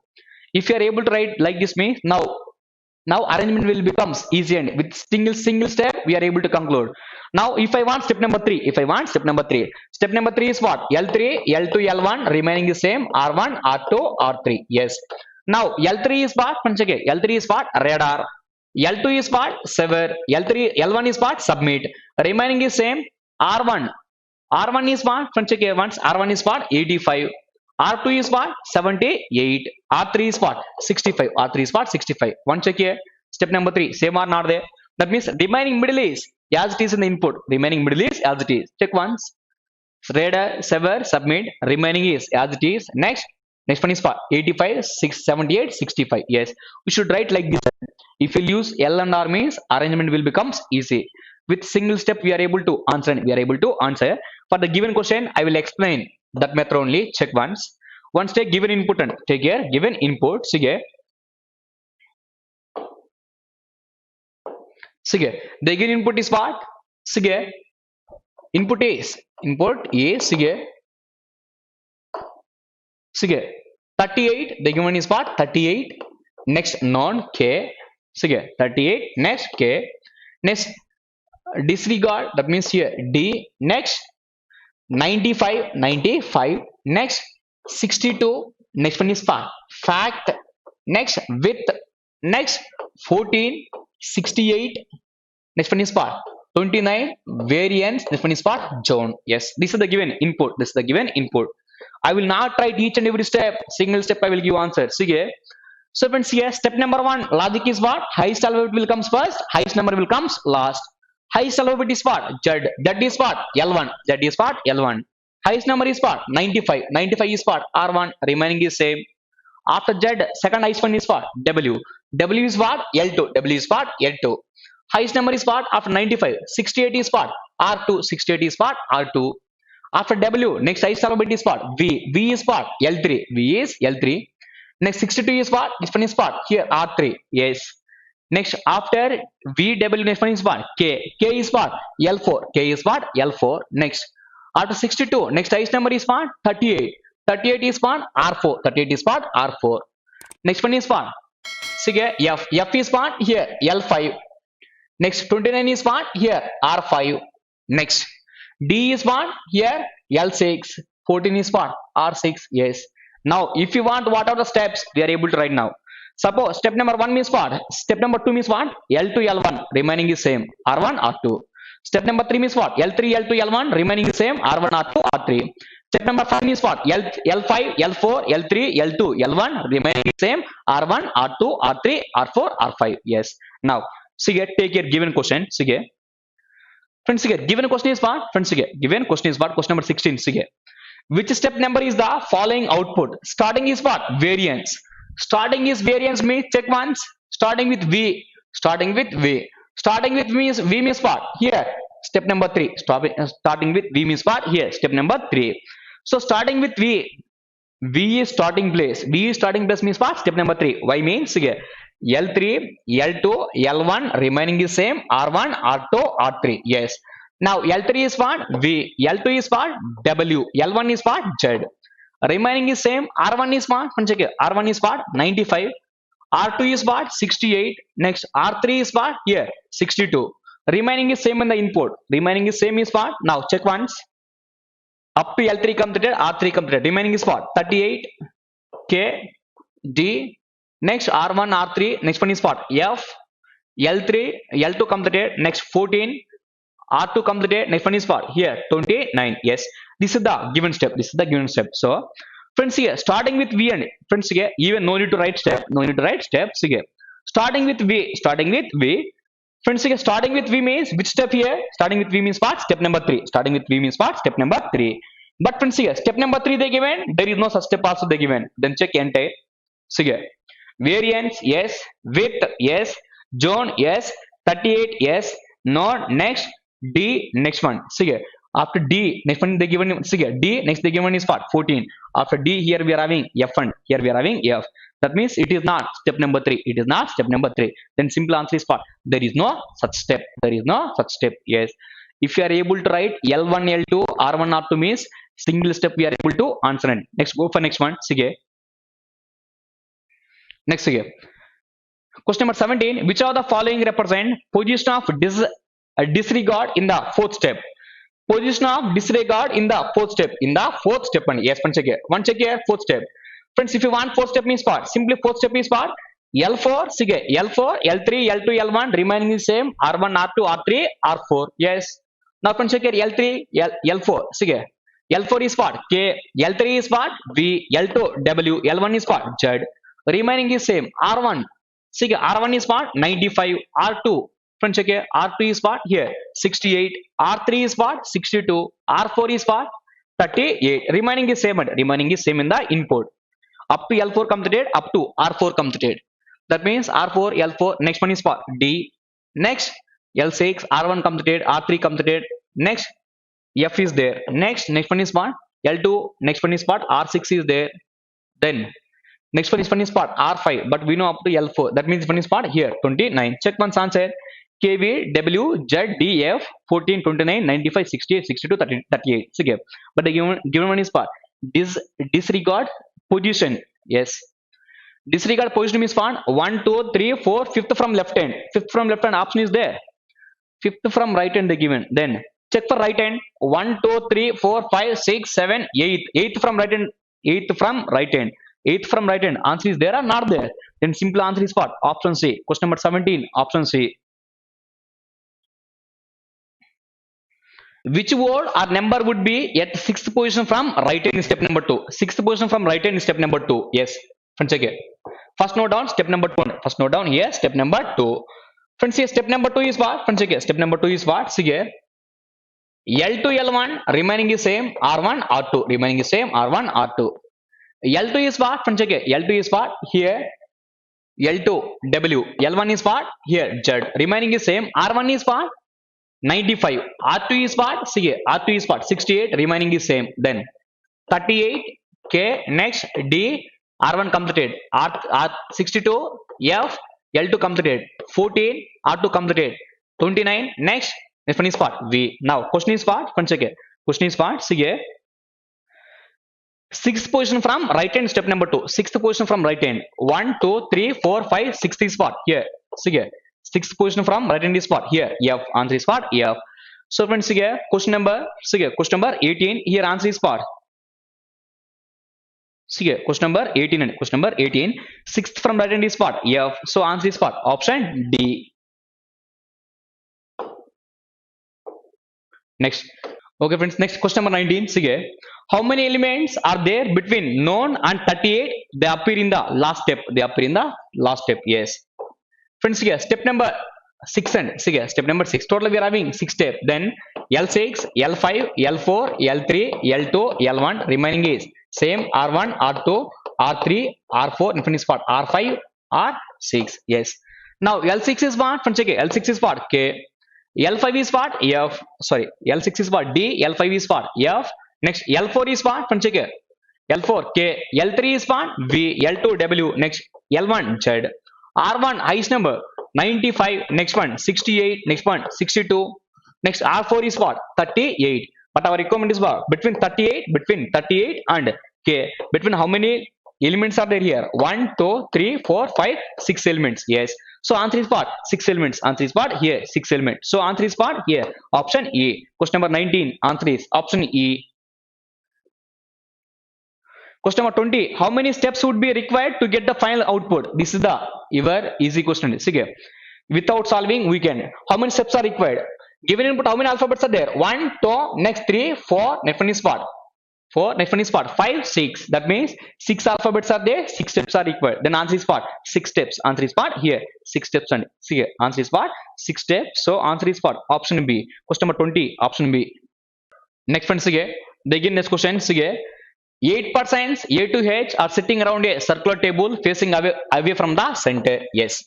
If you are able to write like this means now arrangement will becomes easy and with single step we are able to conclude. Now if I want step number 3, step number 3 is what? L3, L2, L1 remaining the same, R1, R2, R3. Yes. Now L3 is what? Once again, L3 is what? Radar. L2 is what? Sever. L1 is what? Submit. Remaining is same, R1. R1 is what? Once again, R1 is what? 85. R2 is what? 78. R3 is what? 65. R3 is what? 65. One check here. Step number 3. Same or not there? That means remaining middle is as it is in the input. Remaining middle is as it is. Check once. Radar, sever, submit. Remaining is as it is. Next one is what? 85, 78, 65. Yes. We should write like this. If you use L and R means arrangement will becomes easy. With single step we are able to answer. For the given question, I will explain that method only. Check once. Once take given input and take here given input. See here. The given input is what? See here. Input is see here. 38. The given is what? 38. Next non K. See here. 38. Next K. Next disregard. That means here D. Next 95. Next 62. Next one is fact. Next with. Next 14. 68. Next one is 29. Variance. Next one is zone. Yes, this is the given input. I will not write each and every step. Single step I will give answer. See here. So friends, here step number 1, logic is what? Highest alphabet will comes first, highest number will comes last. Highest alphabet is what? Z. Z is what? L1. Highest number is what? 95. 95 is what? R1. Remaining is same. After Z, second highest one is what? W. W is what? L2. W is what? L2. Highest number is what? After 95. 68 is what? R2. 68 is what? R2. After W, next highest alphabet is what? V. V is what? L3. V is L3. Next 62 is what? This one is what? Here R3. Yes. Next after VW, next one is what? K. K is what? L4. K is what? L4. Next after 62, next highest number is what? 38. 38 is what? R4. 38 is what? R4. Next one is what? Sige F. F is what? Here L5. Next 29 is what? Here R5. Next D is what? Here L6. 14 is what? R6. Yes. Now if you want what are the steps, we are able to write now. Suppose step number 1 means what? Step number 2 means what? L2 L1 remaining is same. R1 R2. Step number 3 means what? L3 L2 L1 remaining is same. R1 R2 R3. Step number 5 means what? L5 L4 L3 L2 L1 remaining is same. R1 R2 R3 R4 R5. Yes. Now see here, take your given question. See here. Friends, see here, given question is what? Friends, see here, given question is what? Question number 16. See here. Which step number is the following output? Starting is what? Variance. Starting is variance means check once. Starting with V. Starting with V. Starting with V means what? Here. Step number 3. Starting with V means what? Here. Step number 3. So starting with V. V is starting place. V is starting place means what? Step number 3. Y means here. L3, L2, L1 remaining is same. R1, R2, R3. Yes. Now L3 is what? V. L2 is what? W. L1 is what? Z. Remaining is same. R1 is what? R1 is what? 95. R2 is what? 68. Next R3 is what? Here 62. Remaining is same in the input. Remaining is same is what? Now check once. Up to L3 completed, R3 completed. Remaining is what? 38. K. D. Next R1, R3. Next one is what? F. L3, L2 completed. Next 14. R2 completed. Next one is what? Here 29. Yes. This is the given step. This is the given step. So friends here, starting with V and friends here, even no need to write step. No need to write steps here. Starting with V. Starting with V. Friends here, starting with V means which step here? Starting with V means what? Step number 3. Starting with V means what? Step number 3. But friends here, step number 3 they given. There is no such step also they given. Then check entire. See here. Variance, yes. Width, yes. Zone, yes. 38, yes. Node, next. D, next one. See here. After D, next one they given. See here. D, next they given is what? 14. After D, here we are having F and here we are having F. That means it is not step number 3. It is not step number 3. Then simple answer is what? There is no such step. There is no such step. Yes. If you are able to write L1, L2, R1, R2 means single step we are able to answer it. Next, go for next one. See here. Next here. Question number 17. Which of the following represent position of disregard in the fourth step? Position of disregard in the fourth step. In the fourth step. Yes, one check here. One check here. Fourth step. Friends, if you want fourth step means what? Simply fourth step is what? L4, sige, L4, L3, L2, L1 remaining is same. R1, R2, R3, R4. Yes. Now friends check here. L3, L4. Sige. L4 is what? K. L3 is what? V. L2, W. L1 is what? Z. Remaining is same. R1. See, R1 is what? 95. R2. Friends, check here. R2 is what? Here. 68. R3 is what? 62. R4 is what? 38. Remaining is same. Remaining is same in the input. Up to L4 completed. Up to R4 completed. That means R4, L4. Next one is what? D. Next L6. R1 completed. R3 completed. Next F is there. Next one is what? L2. Next one is what? R6 is there. Then next one is what? R5. But we know up to L4. That means one is what? Here 29. Check once answer. KV, W, Z, D, F, 14, 29, 95, 68, 62, 30, 38. So, okay. But the given one is what? Disregard position. Yes. Disregard position means what? 1, 2, 3, 4, fifth from left hand. Fifth from left hand option is there. Fifth from right hand they given. Then check for right hand. 1, 2, 3, 4, 5, 6, 7, 8. Eighth from right hand. Eighth from right hand. Eighth from right hand. Answer is there or not there? Then simple answer is what? Option C. Question number 17. Option C. Which word or number would be at sixth position from right hand in step number 2? Sixth position from right hand in step number 2. Yes. Friends, check here. First note down step number 2. First note down here step number 2. Friends, here step number 2 is what? Friends, check here. Step number 2 is what? See here. L2, L1 remaining is same. R1, R2 remaining is same. R1, R2. L2 is what? Friends, check here. L2 is what? Here L2 W, L1 is what? Here Z. Remaining is same. R1 is what? 95. R2 is what? See here. R2 is what? 68. Remaining is same. Then 38 K. Next D. R1 completed. R 62 F. L2 completed. 14 R2 completed. 29. Next one is what? V. Now question is what? One second. Question is what? See here. Sixth position from right hand, step number 2. Sixth position from right hand. 1, 2, 3, 4, 5, 6th is what? Here. See here. Sixth position from right hand is what? Here. F. Answer is what? F. So friends, see here. Question number 18. Here answer is what? See here. Question number 18 and question number 18. Sixth from right hand is what? F. So answer is what? Option D. Next. Okay friends, next question number 19. See here. How many elements are there between known and 38? They appear in the last step. They appear in the last step. Yes. Friends, here step number 6 and see here, step number 6. Total we are having 6 steps. Then L6, L5, L4, L3, L2, L1. Remaining is same R1, R2, R3, R4. And finish part R5, R6. Yes. Now L6 is what? Friends, okay. L6 is what? K. L5 is what? F. Sorry. L6 is what? D. L5 is what? F. Next L4 is what? Friends, check here. L4 K. L3 is what? V. L2 W. Next L1 Z. R1 highest number 95. Next one 68. Next one 62. Next R4 is what? 38. But our requirement is what? Between 38 and K. Between how many elements are there here? 1, 2, 3, 4, 5, 6 elements. Yes. So answer is what? 6 elements. Answer is what? Here 6 elements. So answer is what? Here option E. Question number 19. Answer is option E. Question number 20. How many steps would be required to get the final output? This is the your easy question. See here. Without solving, we can. How many steps are required? Given input, how many alphabets are there? 1, 2, next 3, 4, next one is what? 4, next one is what? 5, 6. That means 6 alphabets are there, 6 steps are required. Then answer is what? 6 steps. Answer is what? Here. 6 steps and see here. Answer is what? 6 steps. So answer is what? Option B. Question number 20. Option B. Next one, see here. Begin next question. See here. 8 persons A to H are sitting around a circular table facing away from the center. Yes.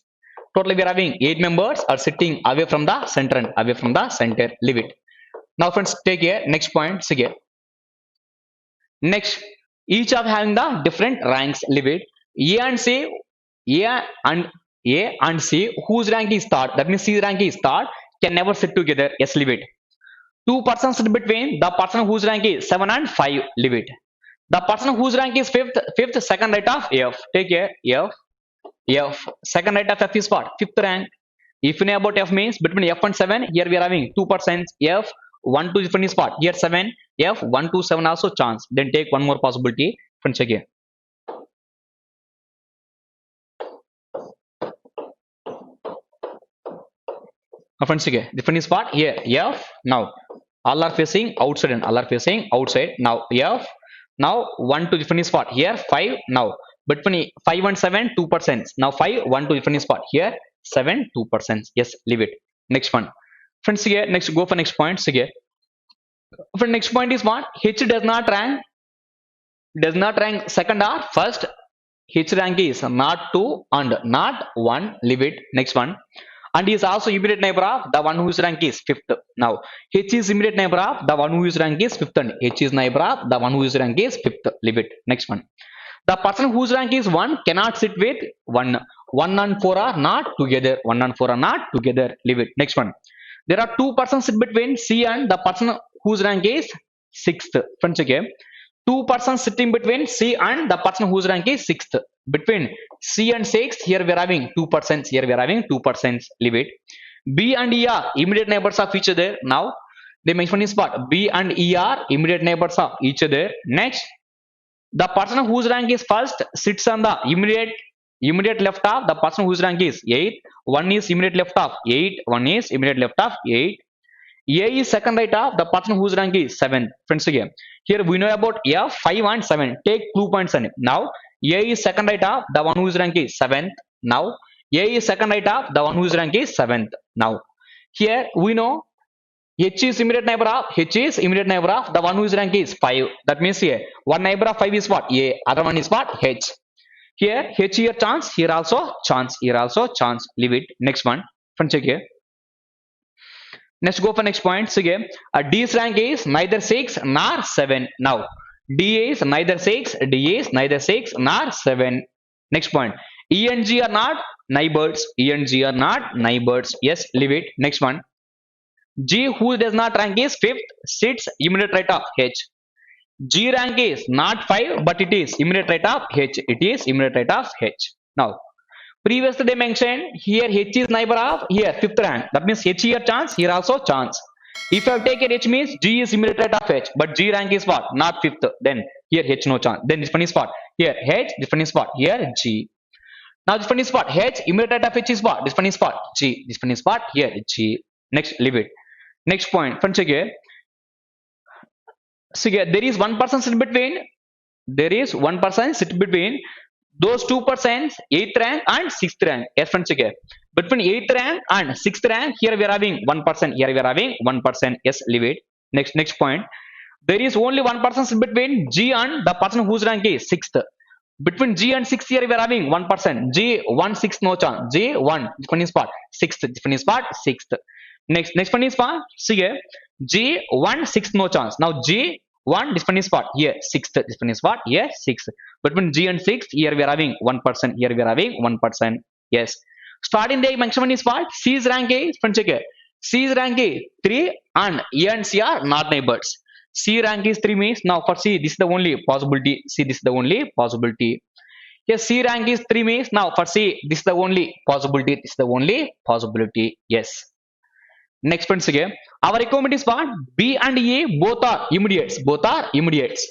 Totally we are having 8 members are sitting away from the center and away from the center. Leave it. Now friends, take here. Next point. See here. Next, each of having the different ranks. Leave it. A and C, whose rank is third, that means C rank is third, can never sit together. Yes, leave it. 2 persons sit between the person whose rank is 7 and 5. Leave it. The person whose rank is fifth, second right of F. Take here. F. Second right of F is what? Fifth rank. If you know about F means between F and 7, here we are having 2 persons. F 1 to different is what? Here 7. F 1 to 7 also chance. Then take one more possibility. Friends, again. Friends, again. Different is what? Here F. Now all are facing outside and all are facing outside. Now F. Now 1 to different is what? Here 5. Now between 5 and 7, 2 persons. Now 5, 1 to different is what? Here 7, 2 persons. Yes, leave it. Next one. Friends, here next go for next point. Here. For next point is what? H does not rank second or first. H rank is not 2 and not 1. Leave it. Next one. And he is also immediate neighbor of the one whose rank is 5th. Now H is immediate neighbor of the one whose rank is 5th and H is neighbor of the one whose rank is 5th. Leave it. Next one. The person whose rank is 1 cannot sit with 1. 1 and 4 are not together. 1 and 4 are not together. Leave it. Next one. There are 2 persons sit between C and the person whose rank is 6th. Friends, okay. 2 persons sitting between C and the person whose rank is 6th. Between C and 6th, here we are having 2 persons. Here we are having 2 persons. Leave it. B and E are immediate neighbors of each other. Now, they mention is what? B and E are immediate neighbors of each other. Next, the person whose rank is first sits on the immediate left of the person whose rank is 8. One is immediate left of 8. One is immediate left of 8. A is second right of the person whose rank is 7. Friends, again. Here we know about F, 5 and 7. Take 2 points on it. Now, A is second right of the one whose rank is 7th. Now, A is second right of the one whose rank is 7th. Now, here we know H is immediate neighbor of the one whose rank is 5. That means here one neighbor of 5 is what? A. Other one is what? H. Here H here chance, here also chance, here also chance. Leave it. Next one. Friends, check here. Let's go for next point. So again, D's rank is neither 6 nor 7. Now, D is neither 6, D is neither 6 nor 7. Next point. E and G are not neighbors. E and G are not neighbors. Yes, leave it. Next one. G who does not rank is 5th, sits immediate right of H. G rank is not 5, but it is immediate right of H. It is immediate right of H. Now, previously they mentioned here H is neighbor of here 5th rank. That means H here chance, here also chance. If I take it H means G is immediate right of H, but G rank is what? Not 5th. Then here H no chance. Then this one is what? Here H, this one is what? Here G. Now this one is what? H, immediate right of H is what? This one is what? G. This one is what? Here G. Next, leave it. Next point. Friends, again. So here there is one person sit between. There is one person sit between those two persons, 8th rank and 6th rank. Yes, friends, again. Between 8th rank and 6th rank, here we are having one person. Here we are having one person. Yes, leave it. Next point. There is only one person sit between G and the person whose rank is 6th. Between G and 6th, here we are having one person. G 1 6th no chance. G 1 this one is what? 6th. This one is what? 6th. Next one is what? See here. G 1 6th no chance. Now G 1 this one is what? Here 6th. This one is what? Here 6th. Between G and 6th, here we are having one person. Here we are having one person. Yes. Starting the maximum is what? C's rank is, friends, check here. C's rank is 3 and E and C are not neighbors. C rank is 3 means now for C this is the only possibility. C this is the only possibility. Here C rank is 3 means now for C this is the only possibility. This is the only possibility. Yes. Next, friends, again. Our requirement is what? B and E both are immediates. Both are immediates.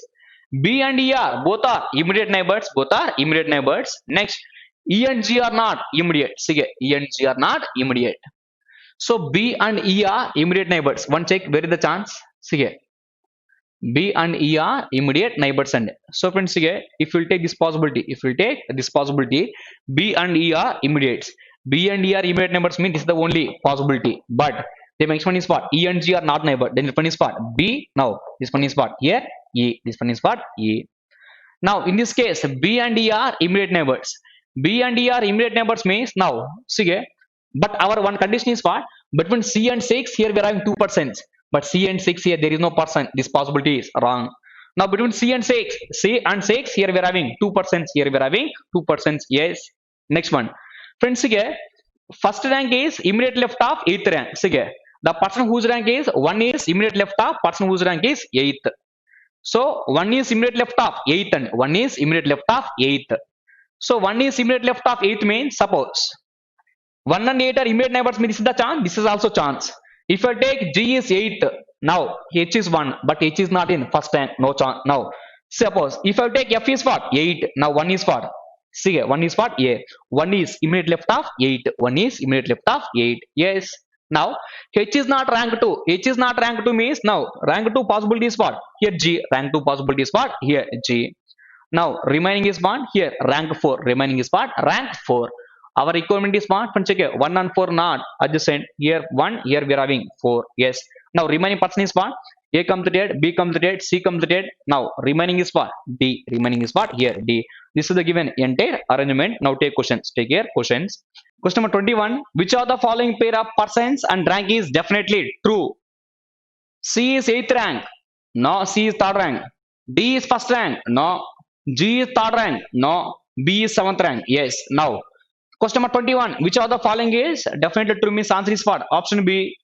B and E are both are immediate neighbors. Both are immediate neighbors. Next, E and G are not immediate. See, E and G are not immediate. So B and E are immediate neighbors. One check. Where is the chance? See here. B and E are immediate neighbors. And so, friends, here, if you take this possibility, B and E are immediates. B and E are immediate neighbors mean this is the only possibility. But the next one is what? E and G are not neighbor. Then this one is what? B. Now this one is what? Here E. This one is what? E. Now in this case, B and E are immediate neighbors. B and E are immediate neighbors means now see here. But our one condition is what? Between C and 6 here we are having 2%. But C and 6 here there is no person. This possibility is wrong. Now between C and 6 here we are having 2%. Here we are having 2%. Yes. Next one. Friends, here first rank is immediate left of 8th rank. See here. The person whose rank is 1 is immediate left of person whose rank is 8th. So 1 is immediate left of 8th and 1 is immediate left of 8th. So 1 is immediate left of 8th means suppose 1 and 8 are immediate neighbors means this is the chance, this is also chance. If I take G is 8th, now H is 1, but H is not in first rank, no chance. Now suppose if I take F is what? 8, now 1 is what? See here, 1 is what? A. 1 is immediate left of 8, 1 is immediate left of 8. Yes. Now H is not rank 2. H is not rank 2 means now rank 2 possibility is what? Here G. Rank 2 possibility is what? Here G. Now remaining is what? Here rank 4. Remaining is what? Rank 4. Our requirement is what? Check here. 1 and 4 not adjacent. Here 1. Here we are having 4. Yes. Now remaining person is what? A completed, B completed, C completed. Now remaining is what? D. Remaining is what? Here D. This is the given entire arrangement. Now take questions. Take here questions. Question number 21. Which of the following pair of persons and rank is definitely true? C is 8th rank. No. C is 3rd rank. D is 1st rank. No. G is 3rd rank. No. B is 7th rank. Yes. Now question number 21. Which of the following is definitely true means answer is what? Option B.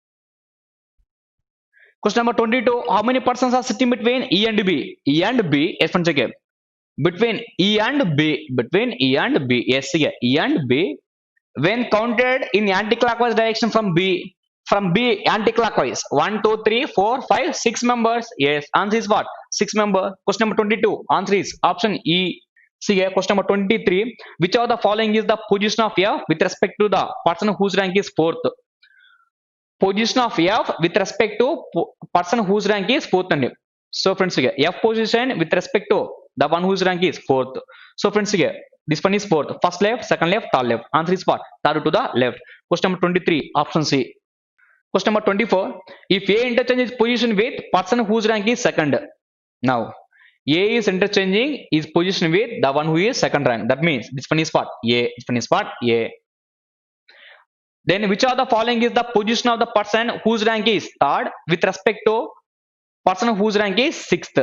Question number 22. How many persons are sitting between E and B? E and B. Yes, friends, again. Between E and B. Between E and B. Yes, here. E and B. When counted in anti-clockwise direction from B anti-clockwise. 1, 2, 3, 4, 5, 6 members. Yes. Answer is what? 6 members. Question number 22. Answer is option E. See here. Question number 23. Which of the following is the position of F with respect to the person whose rank is 4th? Position of F with respect to person whose rank is 4th. So friends, here F position with respect to the one whose rank is 4th. So friends, here this one is 4th. First left, second left, third left. Answer is what? Third to the left. Question number 23. Option C. Question number 24. If A interchanges position with person whose rank is 2nd. Now A is interchanging his position with the one who is second rank. That means this one is what? A. This one is what? A. Then which of the following is the position of the person whose rank is third with respect to person whose rank is sixth?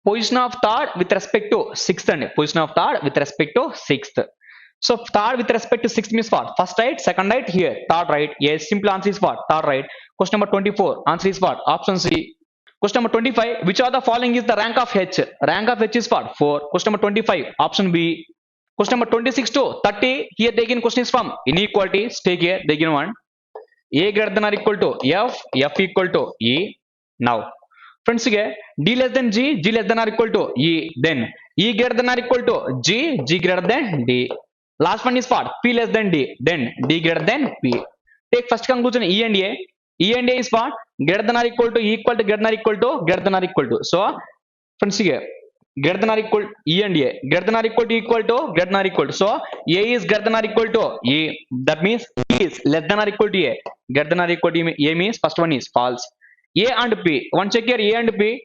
Position of third with respect to sixth and position of third with respect to sixth. So third with respect to sixth means what? First right, second right, here third right. Yes, simple answer is what? Third right. Question number 24. Answer is what? Option C. Question number 25. Which of the following is the rank of H? Rank of H is what? 4. Question number 25. Option B. Question number 26 to 30. Here they again question is from inequalities. Take here. They again one. A greater than or equal to F. F equal to E. Now, friends, D less than G. G less than or equal to E. Then E greater than or equal to G. G greater than D. Last one is what? P less than D. Then D greater than P. Take first conclusion E and A. E and A is what? Greater than or equal to, equal to, greater than or equal to, greater than or equal to. So, friends, here, greater than or equal E and A. Greater than or equal to, equal to, greater than or equal to. So, A is greater than or equal to E. That means E is less than or equal to A. Greater than or equal to A means first one is false. A and P. One check here, A and P.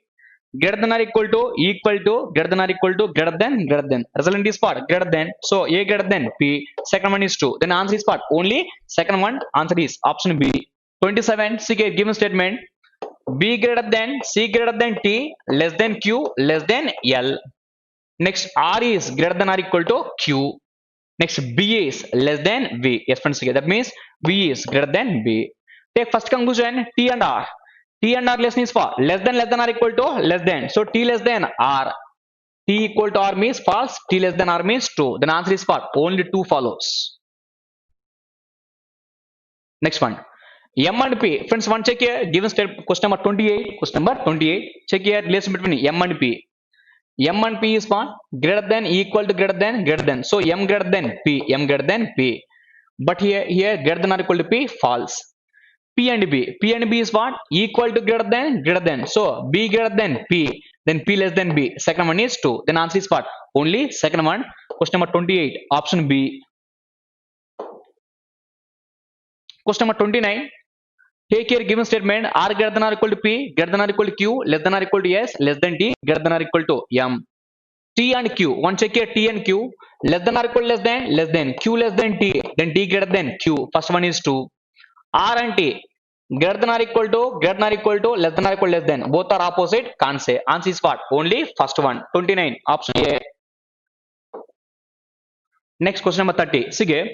Greater than or equal to, equal to, greater than or equal to, greater than, greater than. Resultant is what? Greater than. So, A greater than P. Second one is 2. Then answer is what? Only second one. Answer is option B. 27. See here, given statement. B greater than, C greater than T, less than Q, less than L. Next, R is greater than or equal to Q. Next, B is less than V. Yes, friends, that means B is greater than B. Take first conclusion, T and R. T and R less is for less than or equal to less than. So T less than R. T equal to R means false. T less than R means true. Then answer is what? Only 2 follows. Next one. M and P. Friends, one check here. Given state question number 28. Question number 28. Check here relation between M and P. M and P is what? Greater than, equal to, greater than, greater than. So M greater than P. M greater than P. But here greater than or equal to P, false. P and B. P and B is what? Equal to, greater than, greater than. So B greater than P. Then P less than B. Second one is 2. Then answer is what? Only second one. Question number 28. Option B. Question number 29. Take here given statement. R greater than or equal to P. Greater than or equal to Q. Less than or equal to S. Less than T. Greater than or equal to M. T and Q. One check here. T and Q. Less than or equal to less than. Q less than T. Then T greater than Q. First one is 2. R and T. Greater than or equal to, greater than or equal to, less than or equal to less than. Both are opposite. Can't say. Answer is what? Only first one. 29. Option A. Next question number 30. Sige.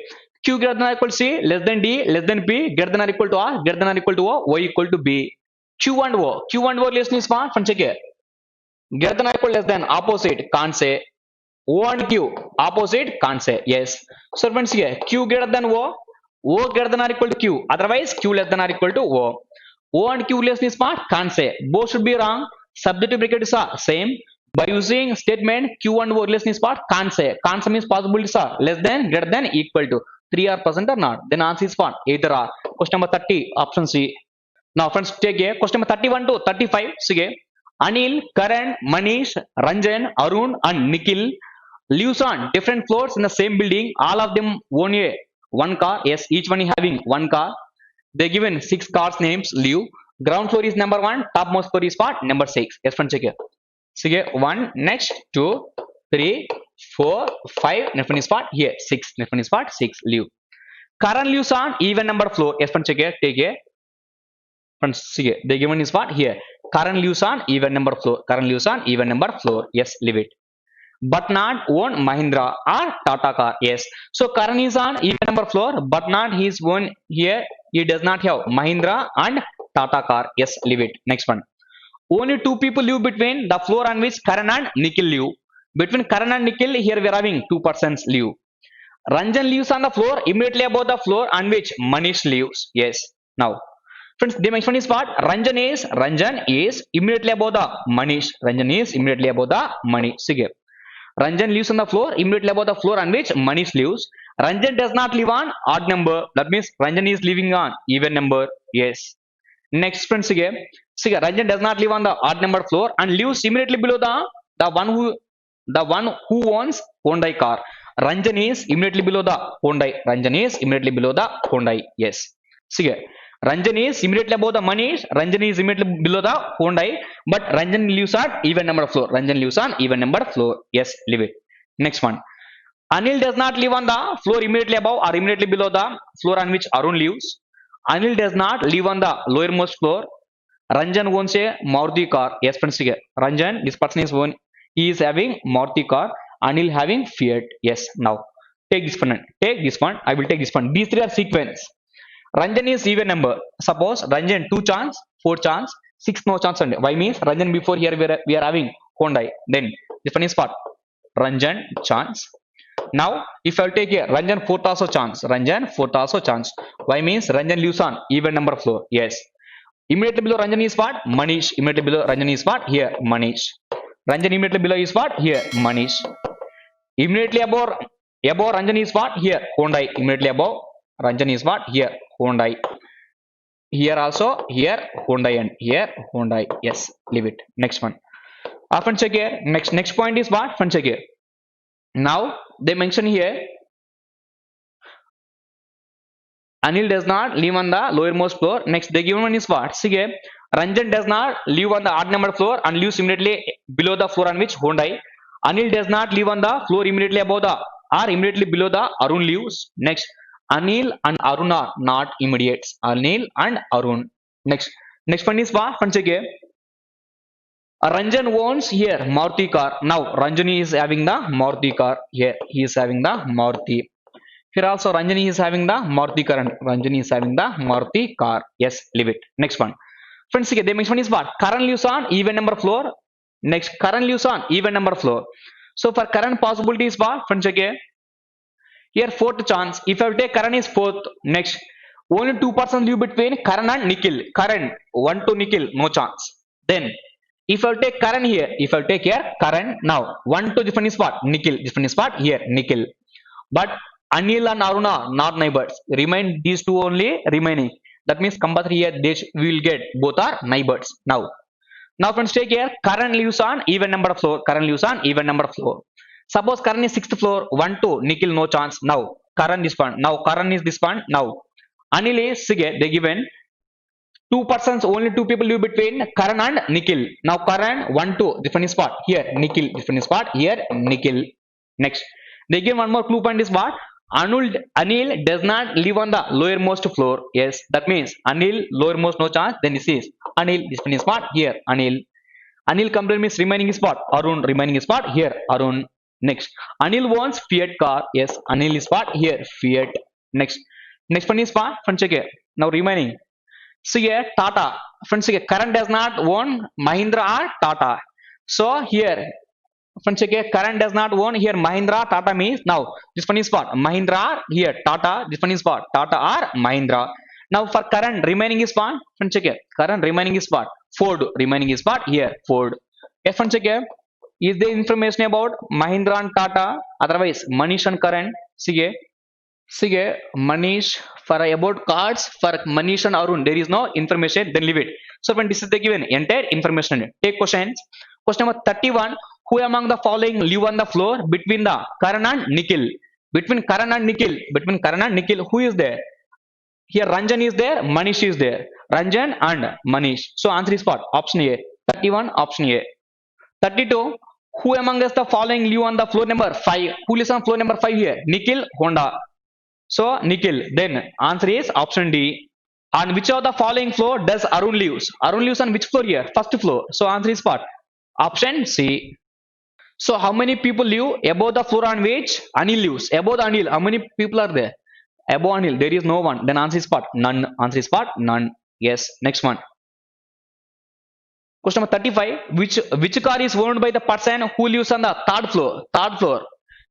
Q greater than or equal to C, less than D, less than P, greater than or equal to R, greater than or equal to O, Y equal to B. Q and O. Q and O relation is what? From check here. Greater than or equal to less than. Opposite. Can't say. O and Q. Opposite. Can't say. Yes. So friends here. Q greater than O. O greater than or equal to Q. Otherwise, Q less than or equal to O. O and Q less is what? Can't say. Both should be wrong. Subjective brackets are same. By using statement Q and O relation is what? Can't say. Can't say means possibilities are less than, greater than, equal to. 3 are present or not. Then answer is what? Either are. Question number 30. Option C. Now friends, take a question number 31 to 35. See, Anil, Karan, Manish, Ranjan, Arun and Nikhil lives on different floors in the same building. All of them own a one car. Yes, each one is having one car. They given 6 cars names live. Ground floor is number 1. Topmost floor is what? Number 6. Yes, friends, check here. See, 1, next 2, 3, 4, 5. Next one is what? Here 6. Next one is what? 6 live. Karan lives on even number floor. Yes, friends, check here. Take here. Friends, see here. The given is what? Here. Karan lives on even number floor. Karan lives on even number floor. Yes, leave it. But not own Mahindra or Tata car. Yes. So Karan is on even number floor, but not his own here. He does not have Mahindra and Tata car. Yes, leave it. Next one. Only 2 people live between the floor on which Karan and Nikhil live. Between Karan and Nikhil, here we are having 2 persons live. Ranjan lives on the floor immediately above the floor on which Manish lives. Yes. Now, friends, the next one is what? Ranjan is immediately above the Manish. Ranjan is immediately above the Manish. Sige. Ranjan lives on the floor immediately above the floor on which Manish lives. Ranjan does not live on odd number. That means Ranjan is living on even number. Yes. Next, friends, again. See, Ranjan does not live on the odd number floor and lives immediately below the one who owns Hyundai car. Ranjan is immediately below the Hyundai. Ranjan is immediately below the Hyundai. Yes. See, Ranjan is immediately above the Manish. Ranjan is immediately below the Hyundai. But Ranjan lives on even number of floor. Ranjan lives on even number of floor. Yes, leave it. Next one. Anil does not live on the floor immediately above or immediately below the floor on which Arun lives. Anil does not live on the lowermost floor. Ranjan owns a Maruti car. Yes, friends. Here. Ranjan, this person is one. He is having Maruti car. Anil having Fiat. Yes. Now take this one. Take this one. I will take this one. These three are sequence. Ranjan is even number. Suppose Ranjan 2 chance, 4 chance, 6 no chance. And why means Ranjan before here we are having Hyundai. Then this one is part. Ranjan chance. Now if I will take here Ranjan 4th also chance. Ranjan 4th also chance. Why means Ranjan lives on even number floor. Yes. Immediately below Ranjan is what? Manish. Immediately below Ranjan is what? Here Manish. Ranjan immediately below is what? Here Manish. Immediately above Ranjan is what? Here Hyundai. Immediately above Ranjan is what? Here Hyundai. Here also here Hyundai and here Hyundai. Yes, leave it. Next one. Often check here. Next point is what? Often check here. Now they mention here Anil does not live on the lowermost floor. Next, the given one is what? See here, Ranjan does not live on the odd number floor and lives immediately below the floor on which Hyundai. Anil does not live on the floor immediately above the or immediately below the Arun lives. Next, Anil and Arun are not immediates. Anil and Arun. Next one is what? One check here. Ranjan owns here Maruti car. Now Ranjani is having the Maruti car. Here he is having the Maruti. Here also Ranjani is having the Maruti car and Ranjani is having the Maruti car. Yes, leave it. Next one. Friends, here the next one is what? Karan lives on even number floor. Next, Karan lives on even number floor. So for Karan possibility is what? Friends, here. Here fourth chance. If I take Karan is fourth. Next, only 2% live between Karan and Nikhil. Karan 1 to Nikhil, no chance. Then if I take Karan here, if I take here Karan now 1 to different is what? Nikhil. Different is what? Here Nikhil. But Anil and Aruna not neighbors. Remain these two only remaining. That means compulsory here we will get both are neighbors. Now friends take here Karan lives on even number of floor. Karan lives on even number of floor. Suppose Karan is 6th floor 1 2 Nikhil no chance. Now Karan this one. Now Karan is this one. Now Anil is Sige they given 2 persons only 2 people live between Karan and Nikhil. Now Karan 1 2 different spot here Nikhil different spot here Nikhil. Next they give one more clue point is what? Anil does not live on the lowermost floor. Yes, that means Anil lowermost no chance. Then this is Anil. This one is spot here. Anil complete means remaining spot. Arun remaining spot here. Arun. Next, Anil wants Fiat car. Yes, Anil is spot here. Fiat. Next one is spot. Friends check here. Now remaining. See here Tata. Friends check here. Karan does not own Mahindra or Tata. So here. Friends check here Karan does not own here Mahindra Tata means now this one is what Mahindra here Tata this one is what Tata or Mahindra. Now for Karan remaining is what? Friends check here Karan remaining is what? Ford remaining is what? Here Ford. Yes, friends check here. Is there information about Mahindra and Tata? Otherwise Manish and Karan. See here Manish for about cards for Manish and Arun there is no information, then leave it. So when this is the given entire information, take questions. Question number 31. Who among the following live on the floor between the Karan and Nikhil? Between Karan and Nikhil, who is there? Here Ranjan is there, Manish is there. Ranjan and Manish. So answer is what? Option A. 31, option A. 32. Who among us the following live on the floor number 5? Who lives on floor number 5 here? Nikhil, Honda. So Nikhil. Then answer is option D. On which of the following floor does Arun lives? Arun lives on which floor here? First floor. So answer is what? Option C. So how many people live above the floor on which Anil lives? Above the Anil, how many people are there? Above Anil, there is no one. Then answer is what? None. Answer is what? None. Yes. Next one. Question number 35. Which car is owned by the person who lives on the third floor? Third floor.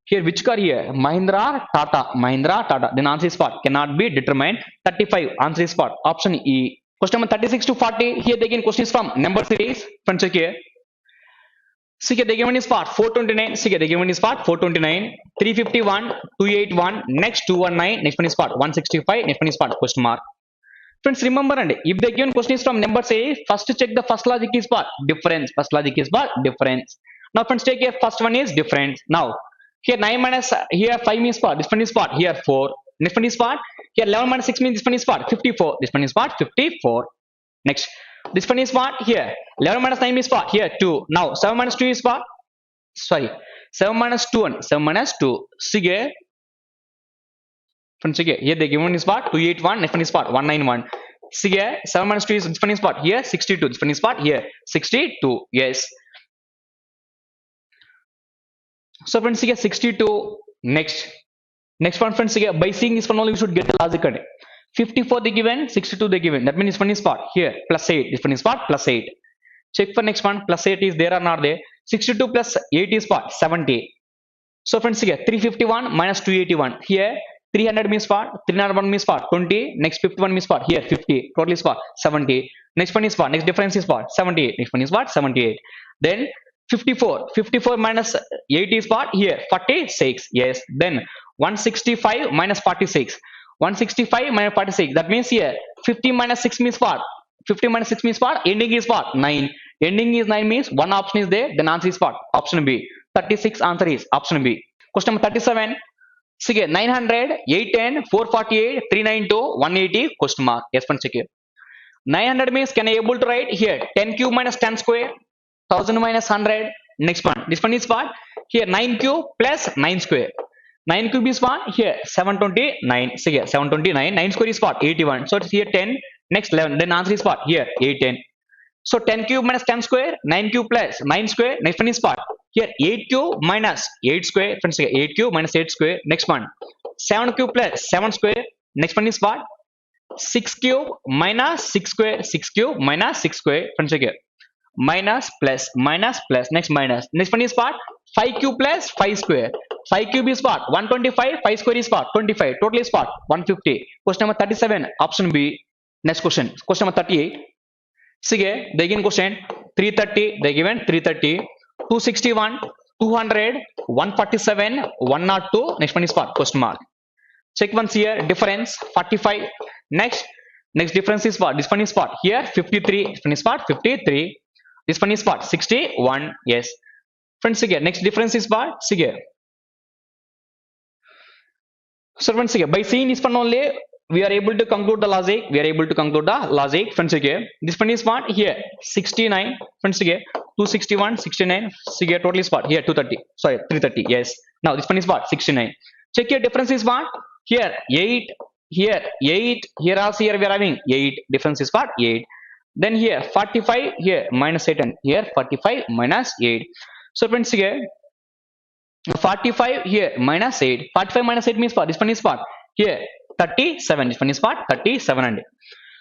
Here, which car here? Mahindra, Tata. Mahindra, Tata. Then answer is what? Cannot be determined. 35. Answer is what? Option E. Question number 36 to 40. Here again question is from number series. Friends check here. See the given is part 429. See the given is part 429, 351, 281, next 219, next one is part 165, next one is part question mark. Friends remember and if the given question is from number say first check the first logic is what? Difference. First logic is what? Difference. Now friends take here first one is difference. Now here 9 minus here 5 means what? This one is what? Here 4. Next one is what? Here 11 minus 6 means this one is what? 54. This one is what? 54. Next. This one is what? Here 11 minus 9 is what? Here 2. Now 7 minus 2 is what? Sorry. 7 minus 2 1. 7 minus 2. Sige. Friends, sige. Here the given is what? 281. Next one is what? 191. Sige. 7 minus 2 is this one is what? Here 62. This one is what? Here 62. Yes. So friends, here 62. Next one, friends, here by seeing this one only we should get the logic. 54 they given, 62 they given. That means this one is what? Here plus 8. This one is what? Plus 8. Check for next one. Plus 8 is there or not there? 62 plus 8 is what? 70. So friends, here 351 minus 281. Here 300 means what? 301 means what? 20. Next 51 means what? Here 50. Total is what? 70. Next one is what? Next difference is what? 78. Next one is what? 78. Then 54 minus 8 is what? Here 46. Yes. Then 165 minus 46. 165 minus 46. That means here 50 minus 6 means what? 50 minus 6 means what? Ending is what? 9. Ending is 9 means one option is there. Then answer is what? Option B. 36 answer is option B. Question number 37. See 900, 810, 448, 392, 180 question mark. Yes, one check here. 900 means can I able to write here 10 cube minus 10 square, 1000 minus 100. Next one. This one is what? Here 9 cube plus 9 square. 9 cube is what? Here 729. See here 729. 9 square is what? 81. So it's here 10. Next 11. Then answer is what? Here 810. So 10 cube minus 10 square. 9 cube plus 9 square. Next one is what? Here 8 cube minus 8 square. Friends, here 8 cube minus 8 square. Next one. 7 cube plus 7 square. Next one is what? 6 cube minus 6 square. 6 cube minus 6 square. Friends, here. Minus plus minus plus. Next minus. Next one is what? 5 cube plus 5 square. 5 cube is what? 125. 5 square is what? 25. Total is what? 150. Question number 37. Option B. Next question. Question number 38. See, they given question 330. They given 330. 261. 200. 147. 102. Next one is what? Question mark. Check once here. Difference 45. Next difference is what? This one is what? Here 53. This one is what? 53. This one is what? 61. Yes. Friends, again, next difference is what? See here. So friends, again, by seeing this one only, we are able to conclude the logic. Friends, again, this one is what? Here 69. Friends, again, 261, 69. See here, total is what? Here 230. Sorry, 330. Yes. Now this one is what? 69. Check here. Difference is what? Here 8. Here 8. Here also here we are having 8. Difference is what? 8. Then here 45. Here minus 8 and here 45 minus 8. So friends, here 45 here minus 8. 45 minus 8 means what? This one is what? Here 37. This one is what? 37 and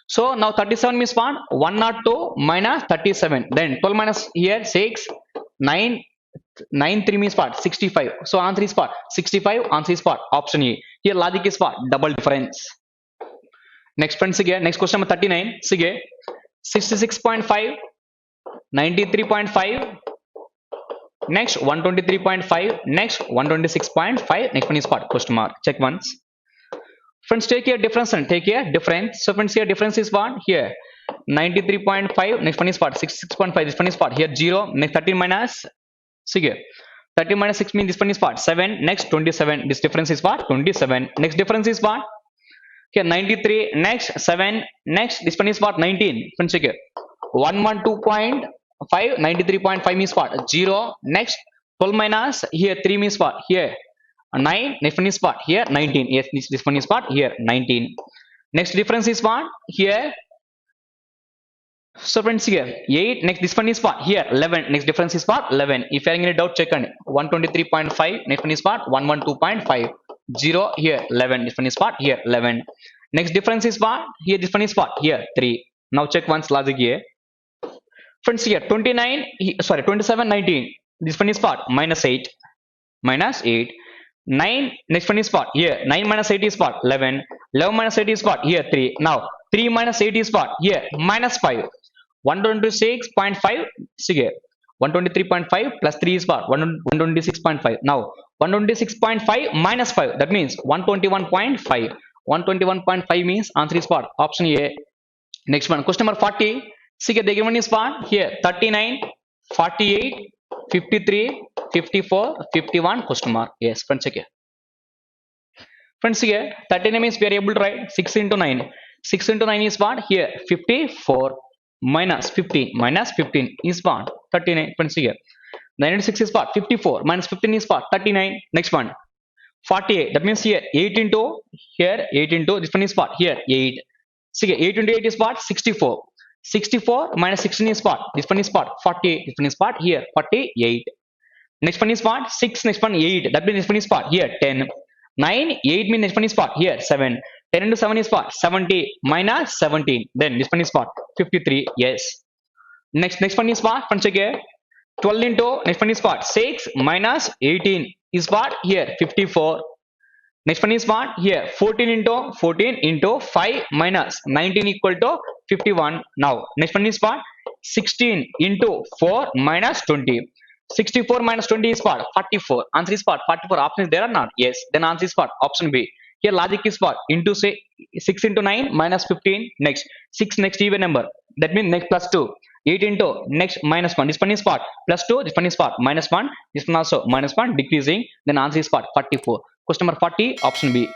so now 37 means what? 102 minus 37. Then 12 minus here 6. 9. 9 3 means what? 65. So answer is what? 65. Answer is what? Option A. Here logic is what? Double difference. Next friends, again, next question number 39. Sige 66.5, 93.5. Next 123.5. Next 126.5. Next one is what? Question mark. Check once. Friends, take here difference and take here difference. So friends, here difference is what? Here 93.5. Next one is what? 66.5. This one is what? Here 0. Next 13 minus. See here 13 minus 6 means this one is what? 7. Next 27. This difference is what? 27. Next difference is what? Here 93. Next 7. Next this one is what? 19. Friends, here 112.5. 93.5 means what? 0. Next 12 minus here 3 means what? Here 9. Next one is what? Here 19. Yes, this one is what? Here 19. Next difference is what? Here. So friends, here 8. Next this one is what? Here 11. Next difference is what? 11. If you are in a doubt, check on 123.5. Next one is what? 112.5. 0. Here 11. This one is what? Here 11. Next difference is what? Here this one is what? Here 3. Now check once logic here. Friends, here 29. Sorry, 27, 19. This one is what? Minus 8. Minus 8. 9. Next one is what? Here 9 minus 8 is what? 11. 11 minus 8 is what? Here 3. Now 3 minus 8 is what? Here minus 5. 126.5. See here 123.5 plus 3 is what? 126.5. Now 126.5 minus 5. That means 121.5. 121.5 means answer is what? Option A. Next one. Question number 40. See here the given is what? Here 39, 48, 53, 54, 51. Question mark. Yes, friends, check here. Friends, here 39 means we are able to write 6 into 9. 6 into 9 is what? Here 54 minus 15 minus 15 is what? 39. Friends, here 9 into 6 is what? 54 minus 15 is what? 39. Next one 48. That means here 8 into here 8 into this one is what? Here 8. See, 8 into 8 is what? 64. 64 minus 16 is what? This one is what? 48. This one is what? Here 48. Next one is what? 6. Next one 8. That means this one is what? Here 10. 9, 8 means next one is what? Here 7. 10 into 7 is what? 70 minus 17. Then this one is what? 53. Yes. Next one is what? Once again 12 into next one is what? 6 minus 18 is what? Here 54. Next one is what? Here 14 into 5 minus 19 equal to 51. Now next one is what? 16 into 4 minus 20. 64 minus 20 is what? 44. Answer is what? 44. Option is there or not? Yes. Then answer is what? Option B. Here logic is what? Into say 6 into 9 minus 15. Next 6 next even number. That means next plus 2. 8 into next minus 1. This one is what? Plus 2. This one is what? Minus 1. This one also minus 1. Decreasing. Then answer is what? 44. Question number 40. Option B.